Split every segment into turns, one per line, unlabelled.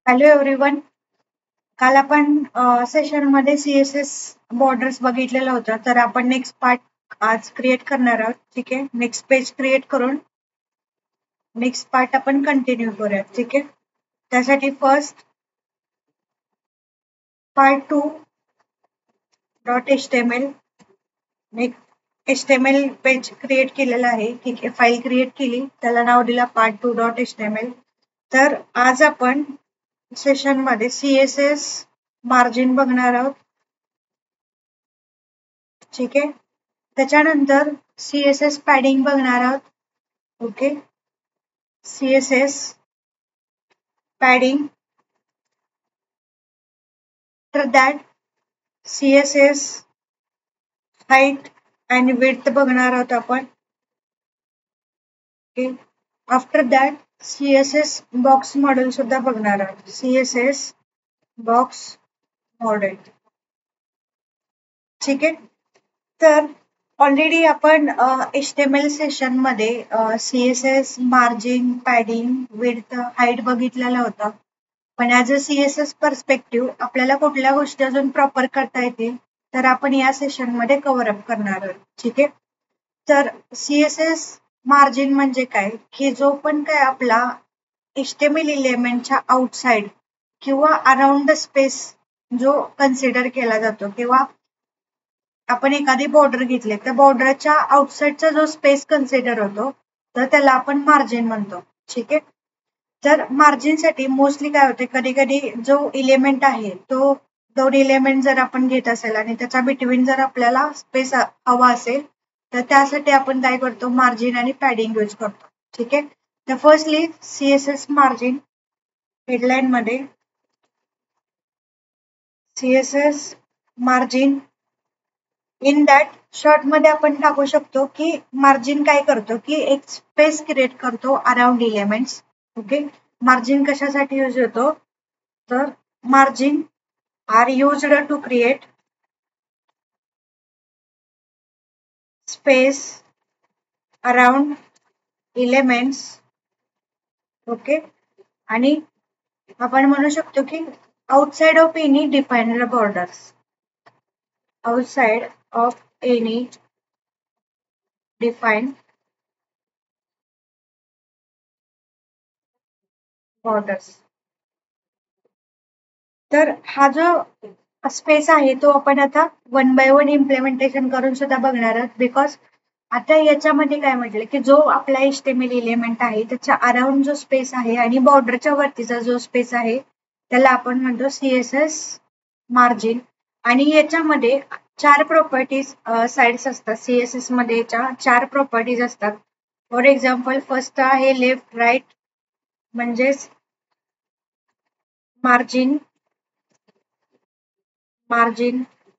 Hello everyone. काल आपण session मध्ये सीएसएस बॉर्डर्स बघितलेलं होतं, तर आपण नेक्स्ट पार्ट आज क्रिएट करणार आहोत. ठीक आहे, नेक्स्ट पेज क्रिएट करून नेक्स्ट पार्ट आपण कंटिन्यू करूया. ठीक आहे, त्यासाठी first part 2 dot HTML HTML page create केलेला आहे. ठीक आहे, फाईल क्रिएट केली, त्याला नाव दिला पार्ट 2 डॉट HTML. तर आज आपण सेशन मध्ये सीएसएस मार्जिन बघणार आहोत. ठीक आहे, त्याच्यानंतर सीएसएस पॅडिंग बघणार आहोत. Okay, CSS padding, after that CSS height आणि विड्थ बघणार आहोत आपण. Okay, after that CSS box model सुद्धा बघणार आहोत. CSS box model. ठीक आहे, तर ऑलरेडी आपण HTML सेशन मध्ये CSS margin, padding, width, height बघितलेला होता. पण ॲज अ सीएसएस पर्स्पेक्टिव्ह आपल्याला कुठल्या गोष्टी अजून प्रॉपर करता येतील तर आपण या सेशन मध्ये कव्हर अप करणार आहोत. ठीक आहे, तर सीएसएस मार्जिन म्हणजे काय की जो पण काय आपला HTML एलिमेंटच्या आउटसाइड किंवा अराउंड द स्पेस जो कन्सिडर केला जातो, किंवा आपण एखादी बॉर्डर घेतली तर बॉर्डरच्या आउटसाइडचा जो स्पेस कन्सिडर होतो तर त्याला आपण मार्जिन म्हणतो. ठीक आहे, तर मार्जिनसाठी मोस्टली काय होते, कधी कधी जो इलेमेंट आहे तो दोन इलेमेंट जर आपण घेत असेल आणि त्याच्या बिटवीन जर आपल्याला स्पेस हवा असेल तर त्यासाठी आपण काय करतो, मार्जिन आणि पॅडिंग यूज करतो. ठीक आहे, तर फर्स्टली सीएसएस मार्जिन हेडलाईन मध्ये CSS margin in that short मध्ये आपण टाकू शकतो की मार्जिन काय करतो की एक स्पेस क्रिएट करतो अराउंड इलेमेंट्स. ओके, मार्जिन कशासाठी यूज होतो तर margin are used to create space around elements. Okay, आणि आपण म्हणू शकतो की outside of any defined borders, outside of any defined borders. तर हा जो स्पेस आहे तो आपण आता 1 by 1 इम्प्लिमेंटेशन करून सुद्धा बघणार आहोत. बिकॉज आता याच्यामध्ये काय म्हटलं की जो आपला HTML एलिमेंट आहे त्याच्या अराउंड जो स्पेस आहे आणि बॉर्डरच्या वरतीचा जो स्पेस आहे त्याला आपण म्हणतो सीएसएस मार्जिन. आणि याच्यामध्ये 4 प्रॉपर्टीज साइड्स असतात. सीएसएस मध्ये 4 प्रॉपर्टीज असतात. फॉर एक्झाम्पल फर्स्ट आहे लेफ्ट राईट, म्हणजेच मार्जिन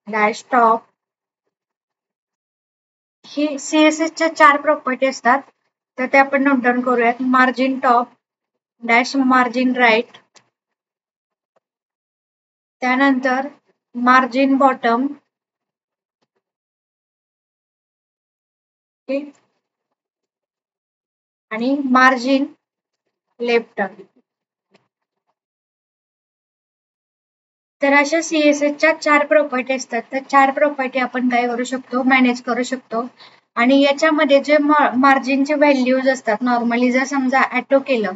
डॅश टॉप. ही सीएसएस च्या 4 प्रॉपर्टी असतात, तर ते आपण नोट डाऊन करूयात. Margin top dash margin right, त्यानंतर मार्जिन बॉटम, आणि मार्जिन लेफ्ट. तर अशा सीएसएसच्या 4 प्रॉपर्टी असतात. तर 4 प्रॉपर्टी आपण काय करू शकतो, मॅनेज करू शकतो. आणि याच्यामध्ये जे मार्जिनचे व्हॅल्यूज असतात, नॉर्मली जर समजा ॲटो केलं,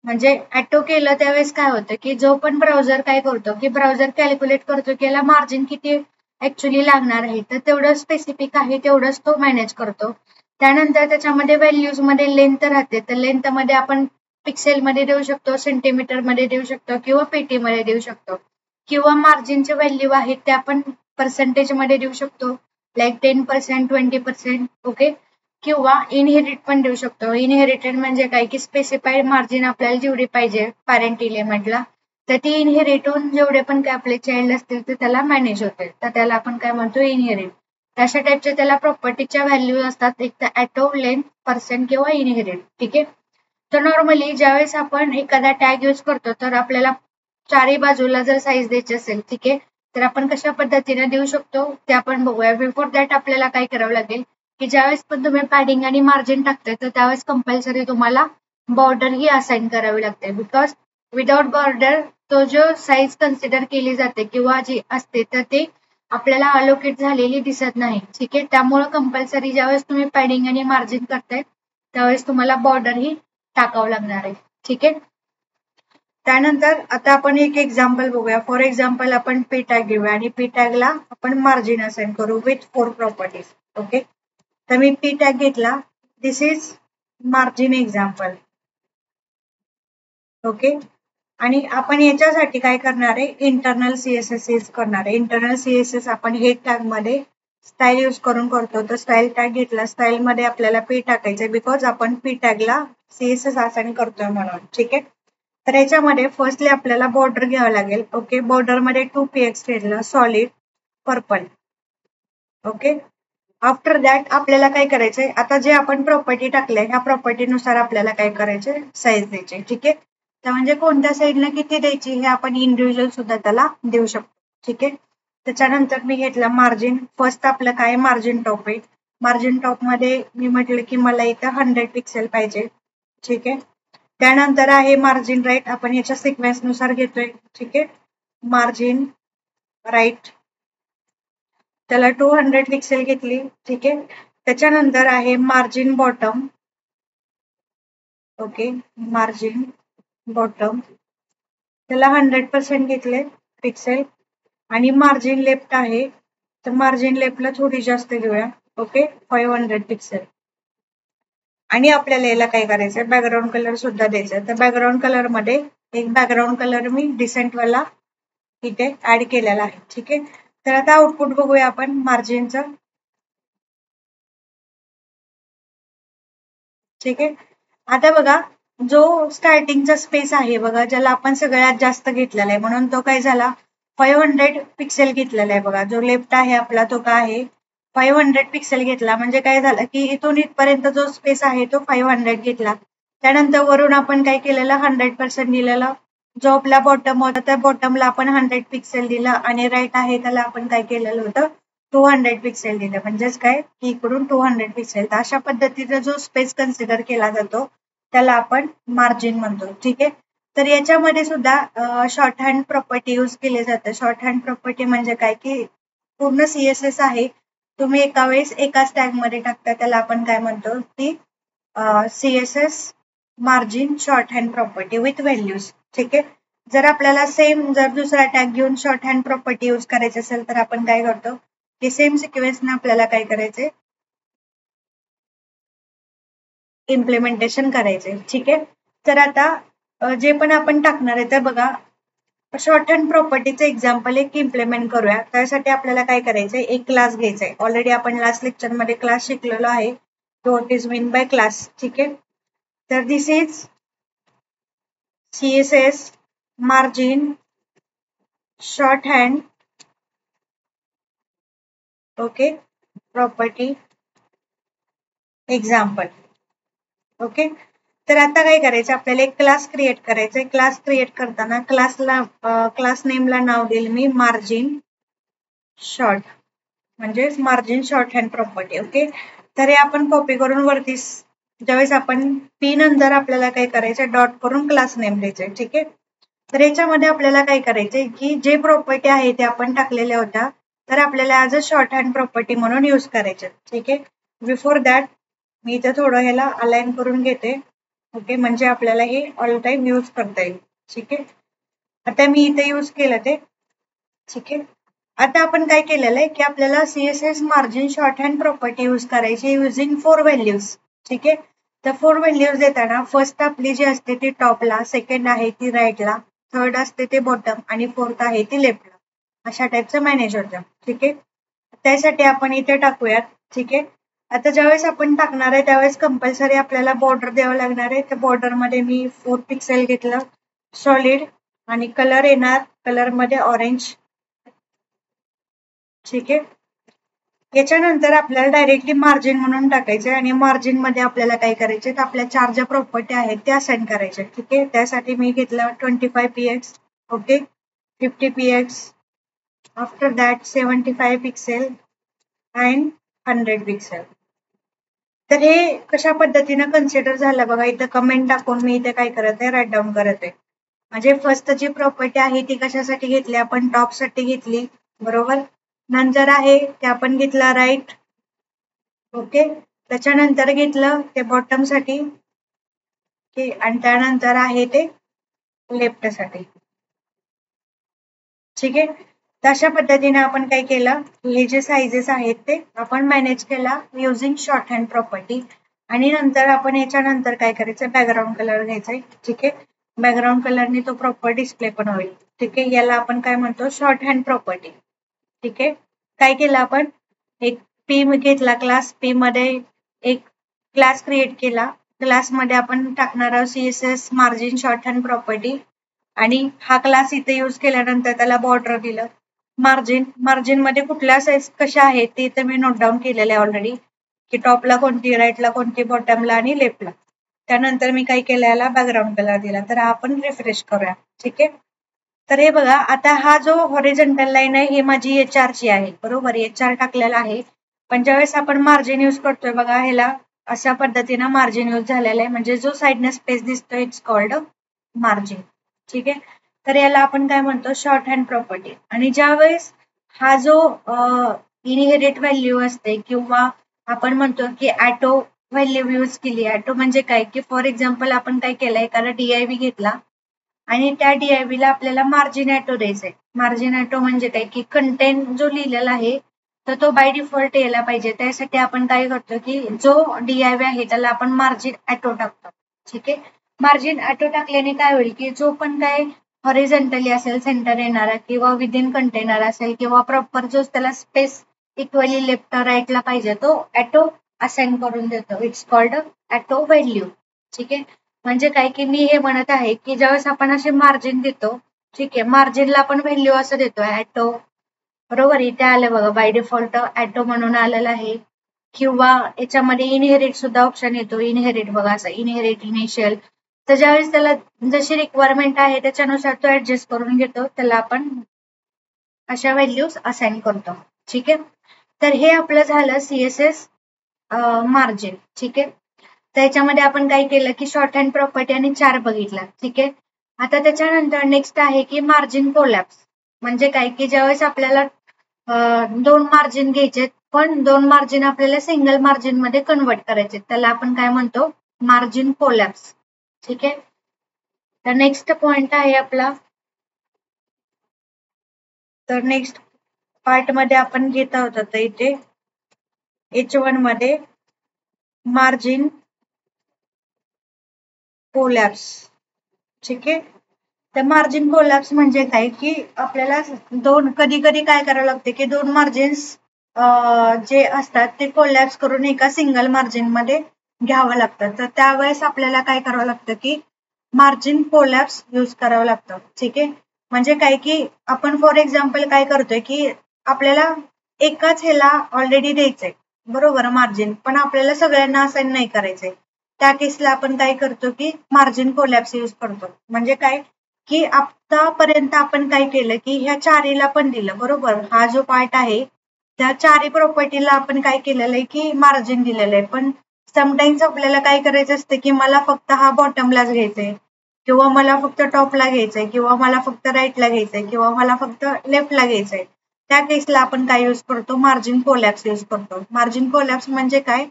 म्हणजे ॲटो केलं त्यावेळेस काय होतं की जो पण ब्राउझर काय करतो की ब्राउझर कॅल्क्युलेट करतो की याला मार्जिन किती ऍक्च्युली लागणार आहे, तर तेवढं स्पेसिफिक आहे तेवढंच तो मॅनेज करतो. त्यानंतर त्याच्यामध्ये व्हॅल्यूज मध्ये लेंथ राहते, तर लेंथ मध्ये आपण पिक्सेल मध्ये देऊ शकतो, सेंटीमीटर मध्ये देऊ शकतो किंवा पेटी मध्ये देऊ शकतो. किंवा मार्जिनचे व्हॅल्यू आहेत ते आपण पर्सेंटेज मध्ये देऊ शकतो, लाईक 10%, 20%. ओके, किंवा इनहेरिट पण देऊ शकतो. इनहेरिटेड म्हणजे काय की स्पेसिफाईड मार्जिन आपल्याला जेवढी पाहिजे पॅरेंट इलेमेंटला, तर ती इनहेरिट होऊन जेवढे पण काय आपले चाइल्ड असतील तर त्याला मॅनेज होते, तर त्याला आपण काय म्हणतो, इनहेरिट. तशा टाईपच्या त्याला प्रॉपर्टीच्या व्हॅल्यू असतात, एक तर ॲटो, लेंथ, पर्सेंट किंवा इनहेरिट. ठीक आहे, तर नॉर्मली ज्यावेळेस आपण एखादा टॅग यूज करतो तर आपल्याला चारही बाजूला जर साईज द्यायची असेल, ठीक आहे, तर आपण कशा पद्धतीने देऊ शकतो ते आपण बघूया. बिफोर दॅट आपल्याला काय करावं लागेल की ज्यावेळेस पण तुम्ही पॅडिंग आणि मार्जिन टाकताय तर त्यावेळेस कंपल्सरी तुम्हाला बॉर्डर ही असाइन करावी लागते. बिकॉज विदाउट बॉर्डर तो जो साईज कन्सिडर केली जाते किंवा जी असते तर ते आपल्याला अलोकेट झालेली दिसत नाही. ठीक आहे, त्यामुळे कंपल्सरी ज्यावेळेस तुम्ही पॅडिंग आणि मार्जिन करताय त्यावेळेस तुम्हाला बॉर्डर ही टाकावं लागणार आहे. ठीक आहे, त्यानंतर आता आपण एक एक्झाम्पल बघूया. फॉर एक्झाम्पल आपण पी टॅग घेऊया आणि पी टॅगला आपण मार्जिन असाइन करू विथ 4 प्रॉपर्टीज. ओके, तर मी पी टॅग घेतला. दिस इज मार्जिन एक्झाम्पल. ओके, आणि आपण याच्यासाठी काय करणार आहे, इंटरनल सीएसएस यूज करणार आहे. इंटरनल सीएसएस आपण हे टॅग मध्ये स्टाईल यूज करून करतो. तर स्टाईल टॅग घेतला. स्टाईल मध्ये आपल्याला पी टाकायचंय बिकॉज आपण पी टॅगला सीएसएस असाइन करतोय म्हणून. ठीक आहे, तर याच्यामध्ये फर्स्टली आपल्याला बॉर्डर घ्यावं लागेल. ओके, बॉर्डर मध्ये 2px घेतलं solid purple. Okay, after that आपल्याला काय करायचंय, आता जे आपण प्रॉपर्टी टाकले ह्या प्रॉपर्टीनुसार आपल्याला काय करायचे, साईज द्यायचे. ठीक आहे, तर म्हणजे कोणत्या साईडला किती द्यायची हे आपण इंडिव्हिज्युअल सुद्धा त्याला देऊ शकतो. ठीक आहे, त्याच्यानंतर मी घेतलं मार्जिन. फर्स्ट आपलं काय मार्जिन टॉप आहे. मार्जिन टॉप मध्ये मी म्हटलं की मला इथं 100 पिक्सेल पाहिजे. ठीक आहे, त्यानंतर आहे मार्जिन राईट. आपण याच्या सिक्वेन्स नुसार घेतोय. ठीक आहे, मार्जिन राईट त्याला 200 पिक्सेल घेतली. ठीक आहे, त्याच्यानंतर आहे margin bottom. Okay, margin bottom त्याला 100% घेतले पिक्सेल. आणि मार्जिन लेफ्ट आहे तर मार्जिन लेफ्टला थोडी जास्त घेऊया. Okay, 500 pixel. आणि आपल्याला याला काय करायचंय, बॅकग्राऊंड कलर सुद्धा द्यायचा. तर बॅकग्राऊंड कलर मध्ये एक बॅकग्राऊंड कलर मी डिसेंट वाला इथे ऍड केलेला आहे. ठीक आहे, तर आता आउटपुट बघूया आपण मार्जिनचं. ठीक आहे, आता बघा जो स्टार्टिंगचा स्पेस आहे बघा ज्याला आपण सगळ्यात जास्त घेतलेला आहे म्हणून तो काय झाला 500 पिक्सेल घेतलेला आहे. बघा जो लेफ्ट आहे आपला तो काय आहे 500 पिक्सेल घेतला. म्हणजे काय झालं की इथून इथपर्यंत जो स्पेस आहे तो 500 घेतला. त्यानंतर वरून आपण काय केलेलं 100% दिलेलं. जो आपला बॉटम होता त्या बॉटमला आपण 100 पिक्सेल दिलं आणि राईट आहे त्याला आपण काय केलेलं होतं 200 पिक्सेल दिलं. म्हणजेच काय की इकडून 200 पिक्सेल. तर अशा पद्धतीचा जो स्पेस कन्सिडर केला जातो त्याला आपण मार्जिन म्हणतो. ठीक आहे, तर याच्यामध्ये सुद्धा शॉर्ट हँड प्रॉपर्टी यूज केली जाते. शॉर्ट हँड प्रॉपर्टी म्हणजे काय की पूर्ण सीएसएस आहे तुम्ही एका वेळेस एकाच टॅग मध्ये टाकता त्याला आपण काय म्हणतो की CSS margin short hand property with values. ठीक आहे, जर आपल्याला सेम जर दुसरा टॅग घेऊन शॉर्ट हँड प्रॉपर्टी यूज करायची असेल तर आपण काय करतो की सेम सिक्वेन्सने आपल्याला काय करायचंय इम्प्लिमेंटेशन करायचे. ठीक आहे, तर आता जे पण आपण टाकणार आहे तर बघा शॉर्ट हँड प्रॉपर्टीचं एक्झाम्पल एक इम्प्लिमेंट करूया. त्यासाठी आपल्याला काय करायचंय एक क्लास घ्यायचा आहे. ऑलरेडी आपण लास्ट लेक्चर मध्ये क्लास शिकलेलो आहे. What is mean by class. ठीक आहे, तर this is CSS margin short hand okay property example. Okay, तर आता काय करायचं आपल्याला एक क्लास क्रिएट करायचा आहे. क्लास क्रिएट करताना क्लास नेमला नाव देईल मी मार्जिन शॉर्ट म्हणजे margin short hand property. Okay, तर हे आपण कॉपी करून वरती ज्यावेळेस आपण पी नंतर आपल्याला काय करायचं डॉट करून क्लास नेम द्यायचंय. ठीक आहे, तर याच्यामध्ये आपल्याला काय करायचंय की जे प्रॉपर्टी आहे ते आपण टाकलेल्या होत्या तर आपल्याला as a short hand property म्हणून यूज करायचे. ठीक आहे, बिफोर दॅट मी इथं थोडं ह्याला अलाइन करून घेते. ओके, म्हणजे आपल्याला हे ऑल टाइम यूज करता येईल. ठीक आहे, आता मी इथे यूज केलं ते. ठीक आहे, आता आपण काय केलेलं आहे की आपल्याला CSS margin short hand property use करायची युझिंग 4 व्हॅल्यूज. ठीक आहे, तर 4 व्हॅल्यूज देताना फर्स्ट आपली जी असते ती टॉपला, सेकंड आहे ती राईटला, थर्ड असते ते बॉटम आणि फोर्थ आहे ती लेफ्टला. अशा टाईपचं मॅनेज होतं. ठीक आहे, त्यासाठी आपण इथे टाकूयात. ठीक आहे, आता ज्यावेळेस आपण टाकणार आहे त्यावेळेस कंपल्सरी आपल्याला बॉर्डर द्यावं लागणार आहे. त्या बॉर्डर मध्ये मी 4 पिक्सेल घेतलं सॉलिड आणि कलर येणार कलर मध्ये ऑरेंज. ठीक आहे, याच्यानंतर आपल्याला डायरेक्टली मार्जिन म्हणून टाकायचे आणि मार्जिन मध्ये आपल्याला काय करायचे तर आपल्या 4 ज्या प्रॉपर्टी आहेत त्या असाइन करायच्या. ठीक आहे, त्यासाठी मी घेतलं 25px. Okay, 50px, after that 75 pixel and 100 pixel. तर हे कशा पद्धतीने कन्सिडर झालं बघा इथं कमेंट टाकून मी इथे काय करत आहे राईट डाऊन करत आहे. म्हणजे फर्स्ट जी प्रॉपर्टी आहे ती कशासाठी घेतली आपण, टॉप साठी घेतली, बरोबर. नंतर आहे ते आपण घेतला राईट, ओके. त्याच्यानंतर घेतलं ते बॉटम साठी, आणि त्यानंतर आहे ते लेफ्ट साठी, ठीक आहे. तर अशा पद्धतीने आपण काय केलं, हे जे साइजेस आहेत ते आपण मॅनेज केला युझिंग शॉर्ट हँड प्रॉपर्टी. आणि नंतर आपण याच्यानंतर काय करायचं, बॅकग्राऊंड कलर घ्यायचा आहे, ठीक आहे. बॅकग्राऊंड कलरने तो प्रॉपर डिस्प्ले पण होईल, ठीक आहे. याला आपण काय म्हणतो, शॉर्ट हँड प्रॉपर्टी, ठीक आहे. काय केलं आपण, एक पी घेतला क्लास, पी मध्ये एक क्लास क्रिएट केला. क्लासमध्ये आपण टाकणार आहोत CSS margin short hand property, आणि हा क्लास इथे यूज केल्यानंतर त्याला बॉर्डर दिलं. मार्जिन मध्ये कुठल्या साईज कशा आहेत ते इथे मी नोट डाऊन केलेले आहे ऑलरेडी, की टॉपला कोणती, राईटला कोणती, बॉटमला आणि लेफ्टला. त्यानंतर मी काय केलं, याला बॅकग्राऊंड कलर दिला. तर आपण रिफ्रेश करूया, ठीक आहे. तर हे बघा, आता हा जो हॉरिझॉन्टल लाईन आहे ही माझी HR ची आहे, बरोबर. HR टाकलेला आहे, पण ज्यावेळेस आपण मार्जिन यूज करतोय बघा, ह्याला अशा पद्धतीनं मार्जिन यूज झालेला आहे, म्हणजे जो साइडने स्पेस दिसतोय इट्स कॉल्ड मार्जिन, ठीक आहे. तर याला आपण काय म्हणतो, शॉर्ट हँड प्रॉपर्टी. आणि ज्यावेळेस हा जो इनहेरिट व्हॅल्यू असते, किंवा आपण म्हणतो की ॲटो व्हॅल्यू यूज केली. ॲटो म्हणजे काय, की फॉर एक्झाम्पल आपण काय केलं, एखादा DIV घेतला आणि त्या DIV ला आपल्याला मार्जिन ॲटो द्यायचंय. मार्जिन ॲटो म्हणजे काय, की कंटेंट जो लिहिलेला आहे तर तो बाय डिफॉल्ट यायला पाहिजे. त्यासाठी आपण काय करतो, की जो DIV आहे त्याला आपण मार्जिन ॲटो टाकतो, ठीक आहे. मार्जिन ॲटो टाकल्याने काय होईल, की जो पण काय हॉरिझॉन्टली असेल सेंटर येणारा, किंवा विदिन कंटेनर असेल, किंवा प्रॉपर जो त्याला स्पेस इक्वली लेफ्ट राईटला पाहिजे, तो ॲटो असाइन करून देतो. इट्स कॉल्ड ॲटो व्हॅल्यू, ठीक आहे. म्हणजे काय, की मी हे म्हणत आहे, की ज्यावेळेस आपण असे मार्जिन देतो, ठीक आहे, मार्जिनला आपण व्हॅल्यू असं देतो ॲटो, बरोबर. इथे आलं बघा, बाय डिफॉल्ट ॲटो म्हणून आलेला आहे. किंवा याच्यामध्ये इनहेरिट सुद्धा ऑप्शन येतो, इनहेरिट बघा, असं इनहेरिट इनिशियल. तर ज्यावेळेस त्याला जशी रिक्वायरमेंट आहे त्याच्यानुसार तो ऍडजस्ट करून घेतो, त्याला आपण अशा व्हॅल्यूज असाइन करतो, ठीक आहे. तर हे आपलं झालं CSS मार्जिन, ठीक आहे. त्याच्यामध्ये आपण काय केलं, की शॉर्ट हँड प्रॉपर्टी आणि 4 बघितला, ठीक आहे. आता त्याच्यानंतर नेक्स्ट आहे, की मार्जिन कोलॅप्स. म्हणजे काय, की ज्यावेळेस आपल्याला 2 मार्जिन घ्यायचे, पण 2 मार्जिन आपल्याला सिंगल मार्जिन मध्ये कन्वर्ट करायचे, त्याला आपण काय म्हणतो, मार्जिन कोलॅप्स, ठीक आहे. तर नेक्स्ट पॉइंट आहे आपला, तर नेक्स्ट पार्ट मध्ये आपण घेत आहोत आता इथे H1 मध्ये मार्जिन कोलॅप्स, ठीक आहे. तर मार्जिन कोलॅप्स म्हणजे काय, की आपल्याला कधी कधी काय करावं लागते, की 2 मार्जिन्स जे असतात ते कोलॅप्स करून एका सिंगल मार्जिन मध्ये घ्यावं लागतं. तर त्यावेळेस आपल्याला काय करावं लागतं, की मार्जिन कोलॅप्स यूज करावं लागतं, ठीक आहे. म्हणजे काय, की आपण फॉर एक्झाम्पल काय करतोय, की आपल्याला एकाच ह्याला ऑलरेडी द्यायचंय, बरोबर, मार्जिन, पण आपल्याला सगळ्यांना असाइन नाही करायचंय. त्या केसला आपण काय करतो, की मार्जिन कोलॅप्स यूज करतो. म्हणजे काय, की आतापर्यंत आपण काय केलं, की ह्या चारीला पण दिलं, बरोबर. हा जो पार्ट आहे त्या चारी प्रॉपर्टीला आपण काय केलेलं आहे, की मार्जिन दिलेलं आहे. पण समटाईम्स आपल्याला काय करायचं असतं, की मला फक्त हा बॉटमलाच घ्यायचंय, किंवा मला फक्त टॉपला घ्यायचंय, किंवा मला फक्त राईटला घ्यायचंय, किंवा मला फक्त लेफ्टला घ्यायचंय. त्या केसला आपण काय यूज करतो, मार्जिन कोलॅप्स यूज करतो. मार्जिन कोलॅप्स म्हणजे काय,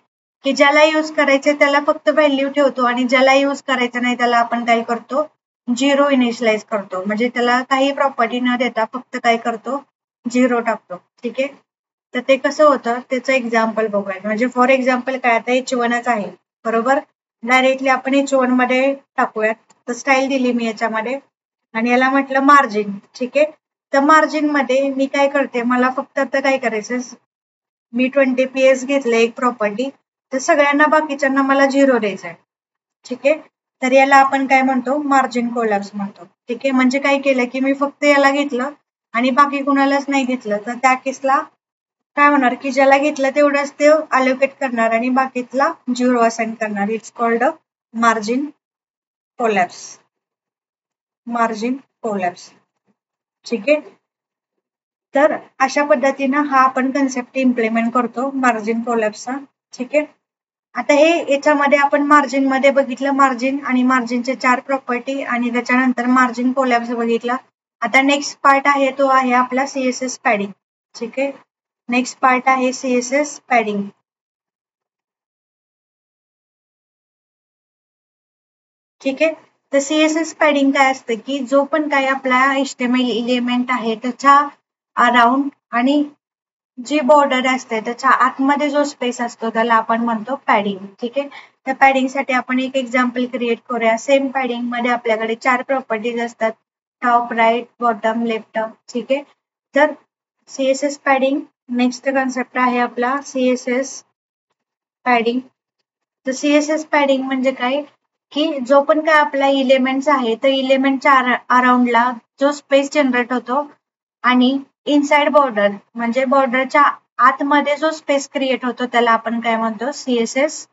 की ज्याला यूज करायचंय त्याला फक्त व्हॅल्यू ठेवतो, आणि ज्याला यूज करायचं नाही त्याला आपण काय करतो, 0 इनिशियलाइज करतो. म्हणजे त्याला काही प्रॉपर्टी न देता फक्त काय करतो, 0 टाकतो, ठीक आहे. तर ते कसं होतं त्याचं एक्झाम्पल बघूया. म्हणजे फॉर एक्झाम्पल काय, आता H1च आहे, बरोबर. डायरेक्टली आपण H1 मध्ये टाकूयात. तर स्टाईल दिली मी याच्यामध्ये, आणि याला म्हटलं मार्जिन, ठीक आहे. तर मार्जिन मध्ये मी काय करते, मला फक्त आता काय करायचं, मी 20 PS घेतले एक प्रॉपर्टी, तर सगळ्यांना बाकीच्यांना मला 0 द्यायचं आहे, ठीक आहे. तर याला आपण काय म्हणतो, मार्जिन कोलॅप्स म्हणतो, ठीक आहे. म्हणजे काय केलं, की मी फक्त याला घेतलं आणि बाकी कुणालाच नाही घेतलं, तर त्या केसला काय होणार, की ज्याला घेतलं तेवढंच ते अलोकेट करणार आणि बाकीतला 0 असाइन करणार. It's called margin collapse, margin collapse, ठीक आहे. तर अशा पद्धतीनं हा आपण कन्सेप्ट इम्प्लिमेंट करतो मार्जिन कोलॅप्सचा, ठीक आहे. आता हे याच्यामध्ये आपण मार्जिन मध्ये बघितलं मार्जिन आणि मार्जिनचे 4 प्रॉपर्टी आणि त्याच्यानंतर मार्जिन कोलॅप्स बघितला. आता नेक्स्ट पार्ट आहे तो आहे आपला सीएसएस पॅडिंग. ठीक आहे, नेक्स्ट पार्ट आहे सीएसएस पॅडिंग. ठीक आहे, तर सीएसएस पॅडिंग काय असतं की जो पण काही आपला HTML एलिमेंट आहे त्याच्या अराउंड आणि जी बॉर्डर असते त्याच्या आतमध्ये जो स्पेस असतो त्याला आपण म्हणतो पॅडिंग. ठीक आहे, त्या पॅडिंग साठी आपण एक एक्झाम्पल क्रिएट करूया. सेम पॅडिंग मध्ये आपल्याकडे 4 प्रॉपर्टीज असतात, टॉप, राईट, बॉटम, लेफ्ट. ठीक आहे, तर सीएसएस पॅडिंग नेक्स्ट कन्सेप्ट आहे आपला सीएसएस पॅडिंग. तर सीएसएस पॅडिंग म्हणजे काय की जो पण काय आपला इलेमेंट्स आहे तर इलेमेंटच्या अराउंडला जो स्पेस जनरेट होतो आणि इनसाइड बॉर्डर म्हणजे बॉर्डरच्या आतमध्ये जो स्पेस क्रिएट होतो त्याला आपण काय म्हणतो सीएसएस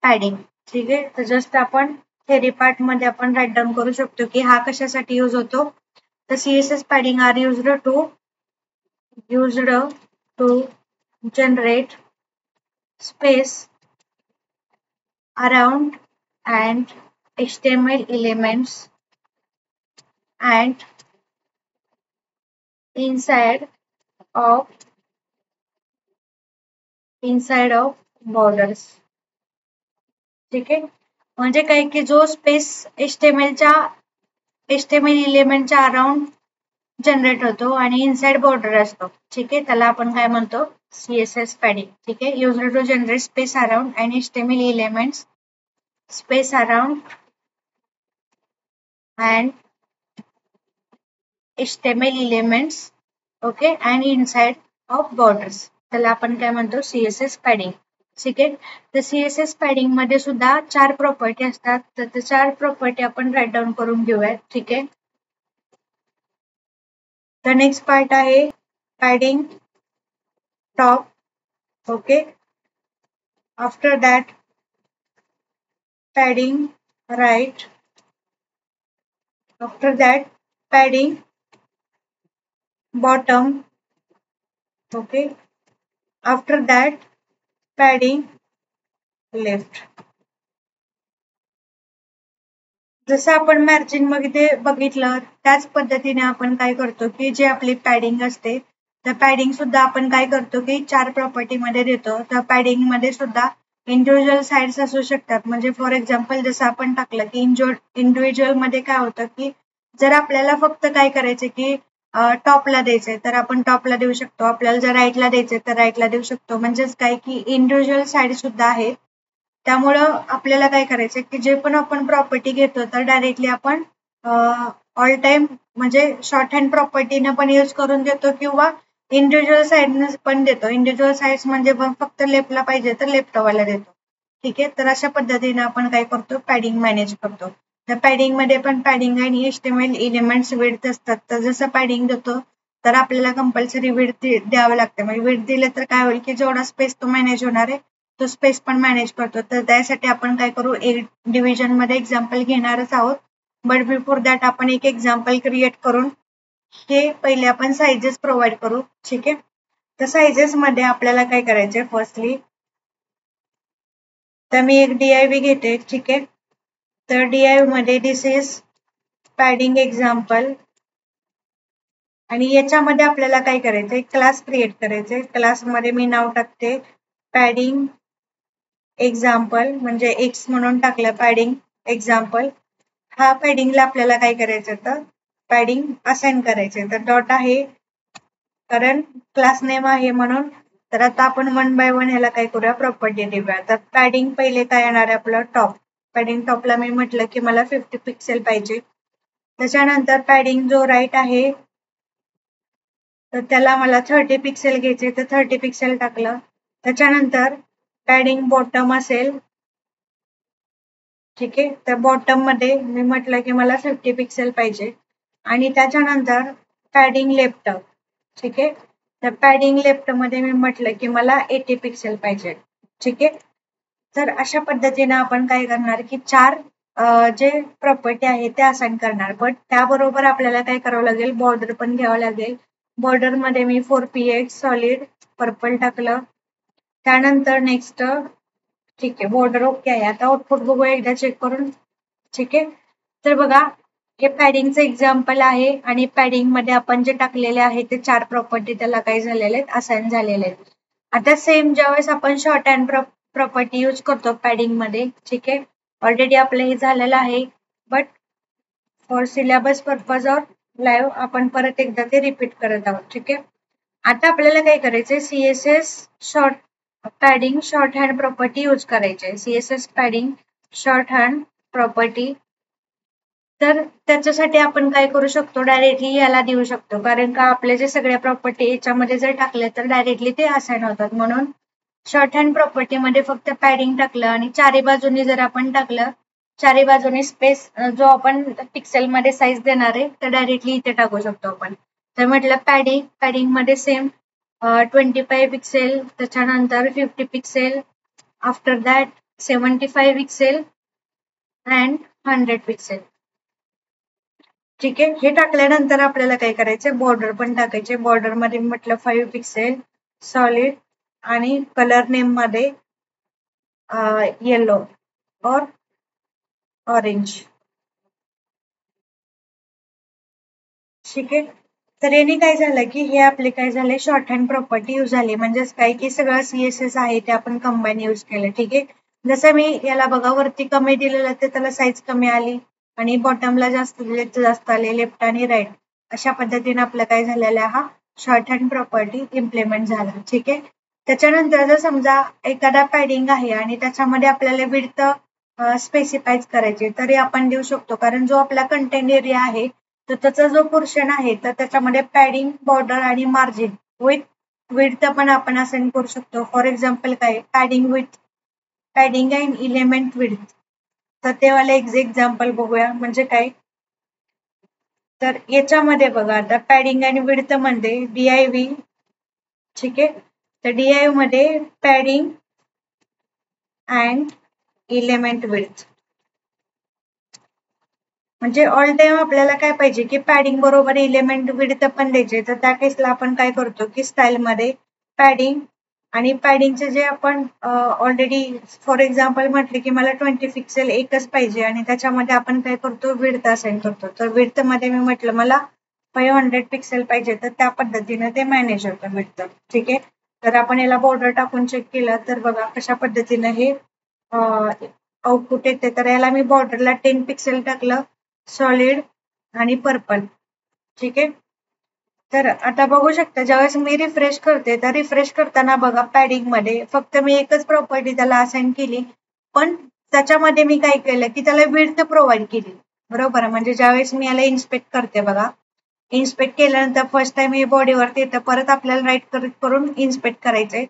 पॅडिंग. ठीक आहे, तर जस्ट आपण थेरी पार्ट मध्ये आपण राईट डाऊन करू शकतो की हा कशासाठी यूज होतो. तर CSS padding are used to generate space around and HTML elements and inside of borders. ठीक आहे, म्हणजे काय की जो स्पेस HTML एलिमेंटच्या अराउंड जनरेट होतो आणि इनसाइड बॉर्डर असतो. ठीक आहे, त्याला आपण काय म्हणतो सीएसएस पॅडिंग. ठीक आहे, used to generate space around and HTML elements space around and HTML elements okay and inside of borders त्याला आपण काय म्हणतो सीएसएस पॅडिंग. ठीक आहे, तर सीएसएस पॅडिंग मध्ये सुद्धा 4 प्रॉपर्टी असतात. तर ते 4 प्रॉपर्टी आपण राईट डाऊन करून घेऊयात. ठीक आहे, तर नेक्स्ट पार्ट आहे padding top. Okay, after that padding right, after that padding bottom. Okay, after that padding left. जसं आपण मार्जिन मध्ये बघितलं त्याच पद्धतीने आपण काय करतो की जे आपली पॅडिंग असते त्या पॅडिंग सुद्धा आपण काय करतो की 4 प्रॉपर्टी मध्ये देतो. त्या पॅडिंग मध्ये सुद्धा इंडिव्हिज्युअल साइड्स असू शकतात. म्हणजे फॉर एक्झाम्पल जसं आपण टाकलं की इंडिव्हिज्युअल मध्ये काय होतं की जर आपल्याला फक्त काय करायचं की टॉपला द्यायचंय तर आपण टॉपला देऊ शकतो, आपल्याला जर राईटला द्यायचंय तर राईटला देऊ शकतो. म्हणजेच काय की इंडिव्हिज्युअल साइड सुद्धा आहेत. त्यामुळं आपल्याला काय करायचं की जे पण आपण प्रॉपर्टी घेतो तर डायरेक्टली आपण ऑल टाइम म्हणजे शॉर्ट हँड प्रॉपर्टीनं पण यूज करून देतो किंवा इंडिव्हिज्युअल साइडनं पण देतो. इंडिव्हिज्युअल साइड्स म्हणजे फक्त लेफ्टला पाहिजे तर लेफ्टवाला देतो. ठीक आहे, तर अशा पद्धतीने आपण काय करतो पॅडिंग मॅनेज करतो. त्या पॅडिंग मध्ये पण पॅडिंग आणि HTML एलिमेंट्स विड्थ असतात. तर जसं पॅडिंग देतो तर आपल्याला कंपल्सरी विड्थ द्यावं लागतं. म्हणजे विड्थ दिले तर काय होईल की जेवढा स्पेस तो मॅनेज होणार आहे तो स्पेस पण मॅनेज करतो. तर त्यासाठी आपण काय करू एक डिव्हिजन मध्ये एक्झाम्पल घेणारच आहोत. बट बिफोर दॅट आपण एक एक्झाम्पल क्रिएट करून हे पहिले आपण साइजेस प्रोव्हाइड करू. ठीक आहे, तर साइजेस मध्ये आपल्याला काय करायचंय फर्स्टली तर मी एक DIV घेते. ठीक आहे, तर DIV मध्ये दिस इज पॅडिंग एक्झाम्पल आणि याच्यामध्ये आपल्याला काय करायचंय क्लास क्रिएट करायचंय. क्लासमध्ये मी नाव टाकते पॅडिंग एक्झाम्पल म्हणजे एक्स म्हणून टाकलं पॅडिंग एक्झाम्पल. हा पॅडिंगला आपल्याला काय करायचं तर पॅडिंग असाइन करायचं. तर डॉट आहे कारण क्लास नेम आहे म्हणून. तर आता आपण 1 बाय 1 ह्याला काय करूया प्रॉपर्टी देऊया. तर पॅडिंग पहिले काय येणार आहे आपलं टॉप. पॅडिंग टॉपला मी म्हटलं की मला 50 पिक्सेल पाहिजे. त्याच्यानंतर पॅडिंग जो राईट आहे तर त्याला मला 30 पिक्सेल घ्यायचे तर 30 पिक्सेल टाकलं. त्याच्यानंतर पॅडिंग बॉटम असेल. ठीक आहे, तर बॉटम मध्ये मी म्हटलं की मला 50 पिक्सेल पाहिजे आणि त्याच्यानंतर पॅडिंग लेफ्ट. ठीक आहे, तर पॅडिंग लेफ्ट मध्ये मी म्हटलं की मला 80 पिक्सेल पाहिजे. ठीक आहे, तर अशा पद्धतीने आपण काय करणार की 4 जे प्रॉपर्टी आहे ते असाइन करणार. बट त्याबरोबर आपल्याला काय करावं लागेल बॉर्डर पण घ्यावं लागेल. बॉर्डर मध्ये मी 4px सॉलिड पर्पल टाकलं. त्यानंतर नेक्स्ट ठीक आहे, बॉर्डर ओके आहे. आता आउटपुट बघूया एकदा चेक करून. ठीक आहे, तर बघा हे पॅडिंगचं एक्झाम्पल आहे आणि पॅडिंग मध्ये आपण जे टाकलेले आहे ते 4 प्रॉपर्टी त्याला काय झालेले आहेत, असाइन झालेले आहेत. आता सेम ज्यावेळेस आपण शॉर्ट हँड प्रॉपर्टी यूज करतो पॅडिंग मध्ये, ठीक आहे, ऑलरेडी आपलं हे झालेलं आहे, बट फॉर सिलेबस पर्पज और लाईव्ह आपण परत एकदा ते रिपीट करत आहोत. ठीक आहे, आता आपल्याला काय करायचंय, CSS padding short hand property use करायचे. CSS padding short hand property, तर त्याच्यासाठी आपण काय करू शकतो, डायरेक्टली याला देऊ शकतो, कारण का आपले जे सगळ्या प्रॉपर्टी याच्यामध्ये जर टाकले तर डायरेक्टली ते असाइन होतात. म्हणून शॉर्ट हँड प्रॉपर्टी मध्ये फक्त पॅडिंग टाकलं आणि चारी बाजूनी जर आपण टाकलं, चारी बाजूनी स्पेस जो आपण पिक्सेल मध्ये साईज देणार आहे तर डायरेक्टली इथे टाकू शकतो आपण. तर म्हटलं पॅडिंग मध्ये सेम 25 पिक्सेल, त्याच्यानंतर 50 pixel, after that 75 pixel and 100 pixel. ठीक आहे, हे टाकल्यानंतर आपल्याला काय करायचं, बॉर्डर पण टाकायचे. बॉर्डर मध्ये म्हटलं 5 पिक्सेल सॉलिड आणि कलर नेम मध्ये येलो और ऑरेंज. ठीक आहे, तर याने काय झालं की हे आपले काय झाले, शॉर्ट हँड प्रॉपर्टी यूज झाली. म्हणजेच काय की सगळं CSS आहे ते आपण कंबाईन यूज केलं. ठीक आहे, जसं मी याला बघा वरती कमी दिलेलं ते त्याला साईज कमी आली आणि बॉटमला जास्त दिले तर जास्त आले, लेफ्ट आणि राईट अशा पद्धतीने आपलं काय झालेला हा शॉर्ट हँड प्रॉपर्टी इम्प्लिमेंट झाला. ठीक आहे, त्याच्यानंतर जर समजा एखादा पॅडिंग आहे आणि त्याच्यामध्ये आपल्याला विड्थ स्पेसिफाय करायचे तरी आपण देऊ शकतो, कारण जो आपला कंटेंट एरिया आहे तर त्याचा जो पोर्शन आहे तर त्याच्यामध्ये पॅडिंग, बॉर्डर आणि मार्जिन विड्थ पण आपण असाइन करू शकतो. फॉर एक्झाम्पल काय, पॅडिंग अँड इलेमेंट विड्थ, तर ते वाला एक्झाम्पल बघूया. म्हणजे काय, तर याच्यामध्ये बघा आता पॅडिंग आणि विड्थ मध्ये DIV. ठीक आहे, तर DIV मध्ये पॅडिंग अँड इलेमेंट विड्थ, म्हणजे ऑल टाइम आपल्याला काय पाहिजे की पॅडिंग बरोबर इलेमेंट विड्थ पण द्यायचे. तर त्या केसला आपण काय करतो की स्टाईल मध्ये पॅडिंग आणि पॅडिंगचे जे आपण ऑलरेडी फॉर एक्झाम्पल म्हटले की मला 20 पिक्सेल एकच पाहिजे आणि त्याच्यामध्ये आपण काय करतो, विड्थ असाइन करतो. तर विड्थ मध्ये मी म्हटलं मला 500 पिक्सेल पाहिजे, तर त्या पद्धतीने ते मॅनेज होतं विड्थ. ठीक आहे, तर आपण याला बॉर्डर टाकून चेक केलं तर बघा कशा पद्धतीने हे आउटपुट येते. तर याला मी बॉर्डरला 10 पिक्सेल टाकलं, सॉलिड आणि पर्पल. ठीक आहे, तर आता बघू शकता ज्यावेळेस मी रिफ्रेश करते तर रिफ्रेश करताना बघा पॅडिंग मध्ये फक्त मी एकच प्रॉपर्टी त्याला असाइन केली, पण त्याच्यामध्ये मी काय केलं की त्याला विड्थ प्रोव्हाइड केली. बरोबर, म्हणजे ज्यावेळेस मी याला इन्स्पेक्ट करते बघा, इन्स्पेक्ट केल्यानंतर फर्स्ट टाइम हे बॉडीवरती येतं, परत आपल्याला राईट करून इन्स्पेक्ट करायचंय.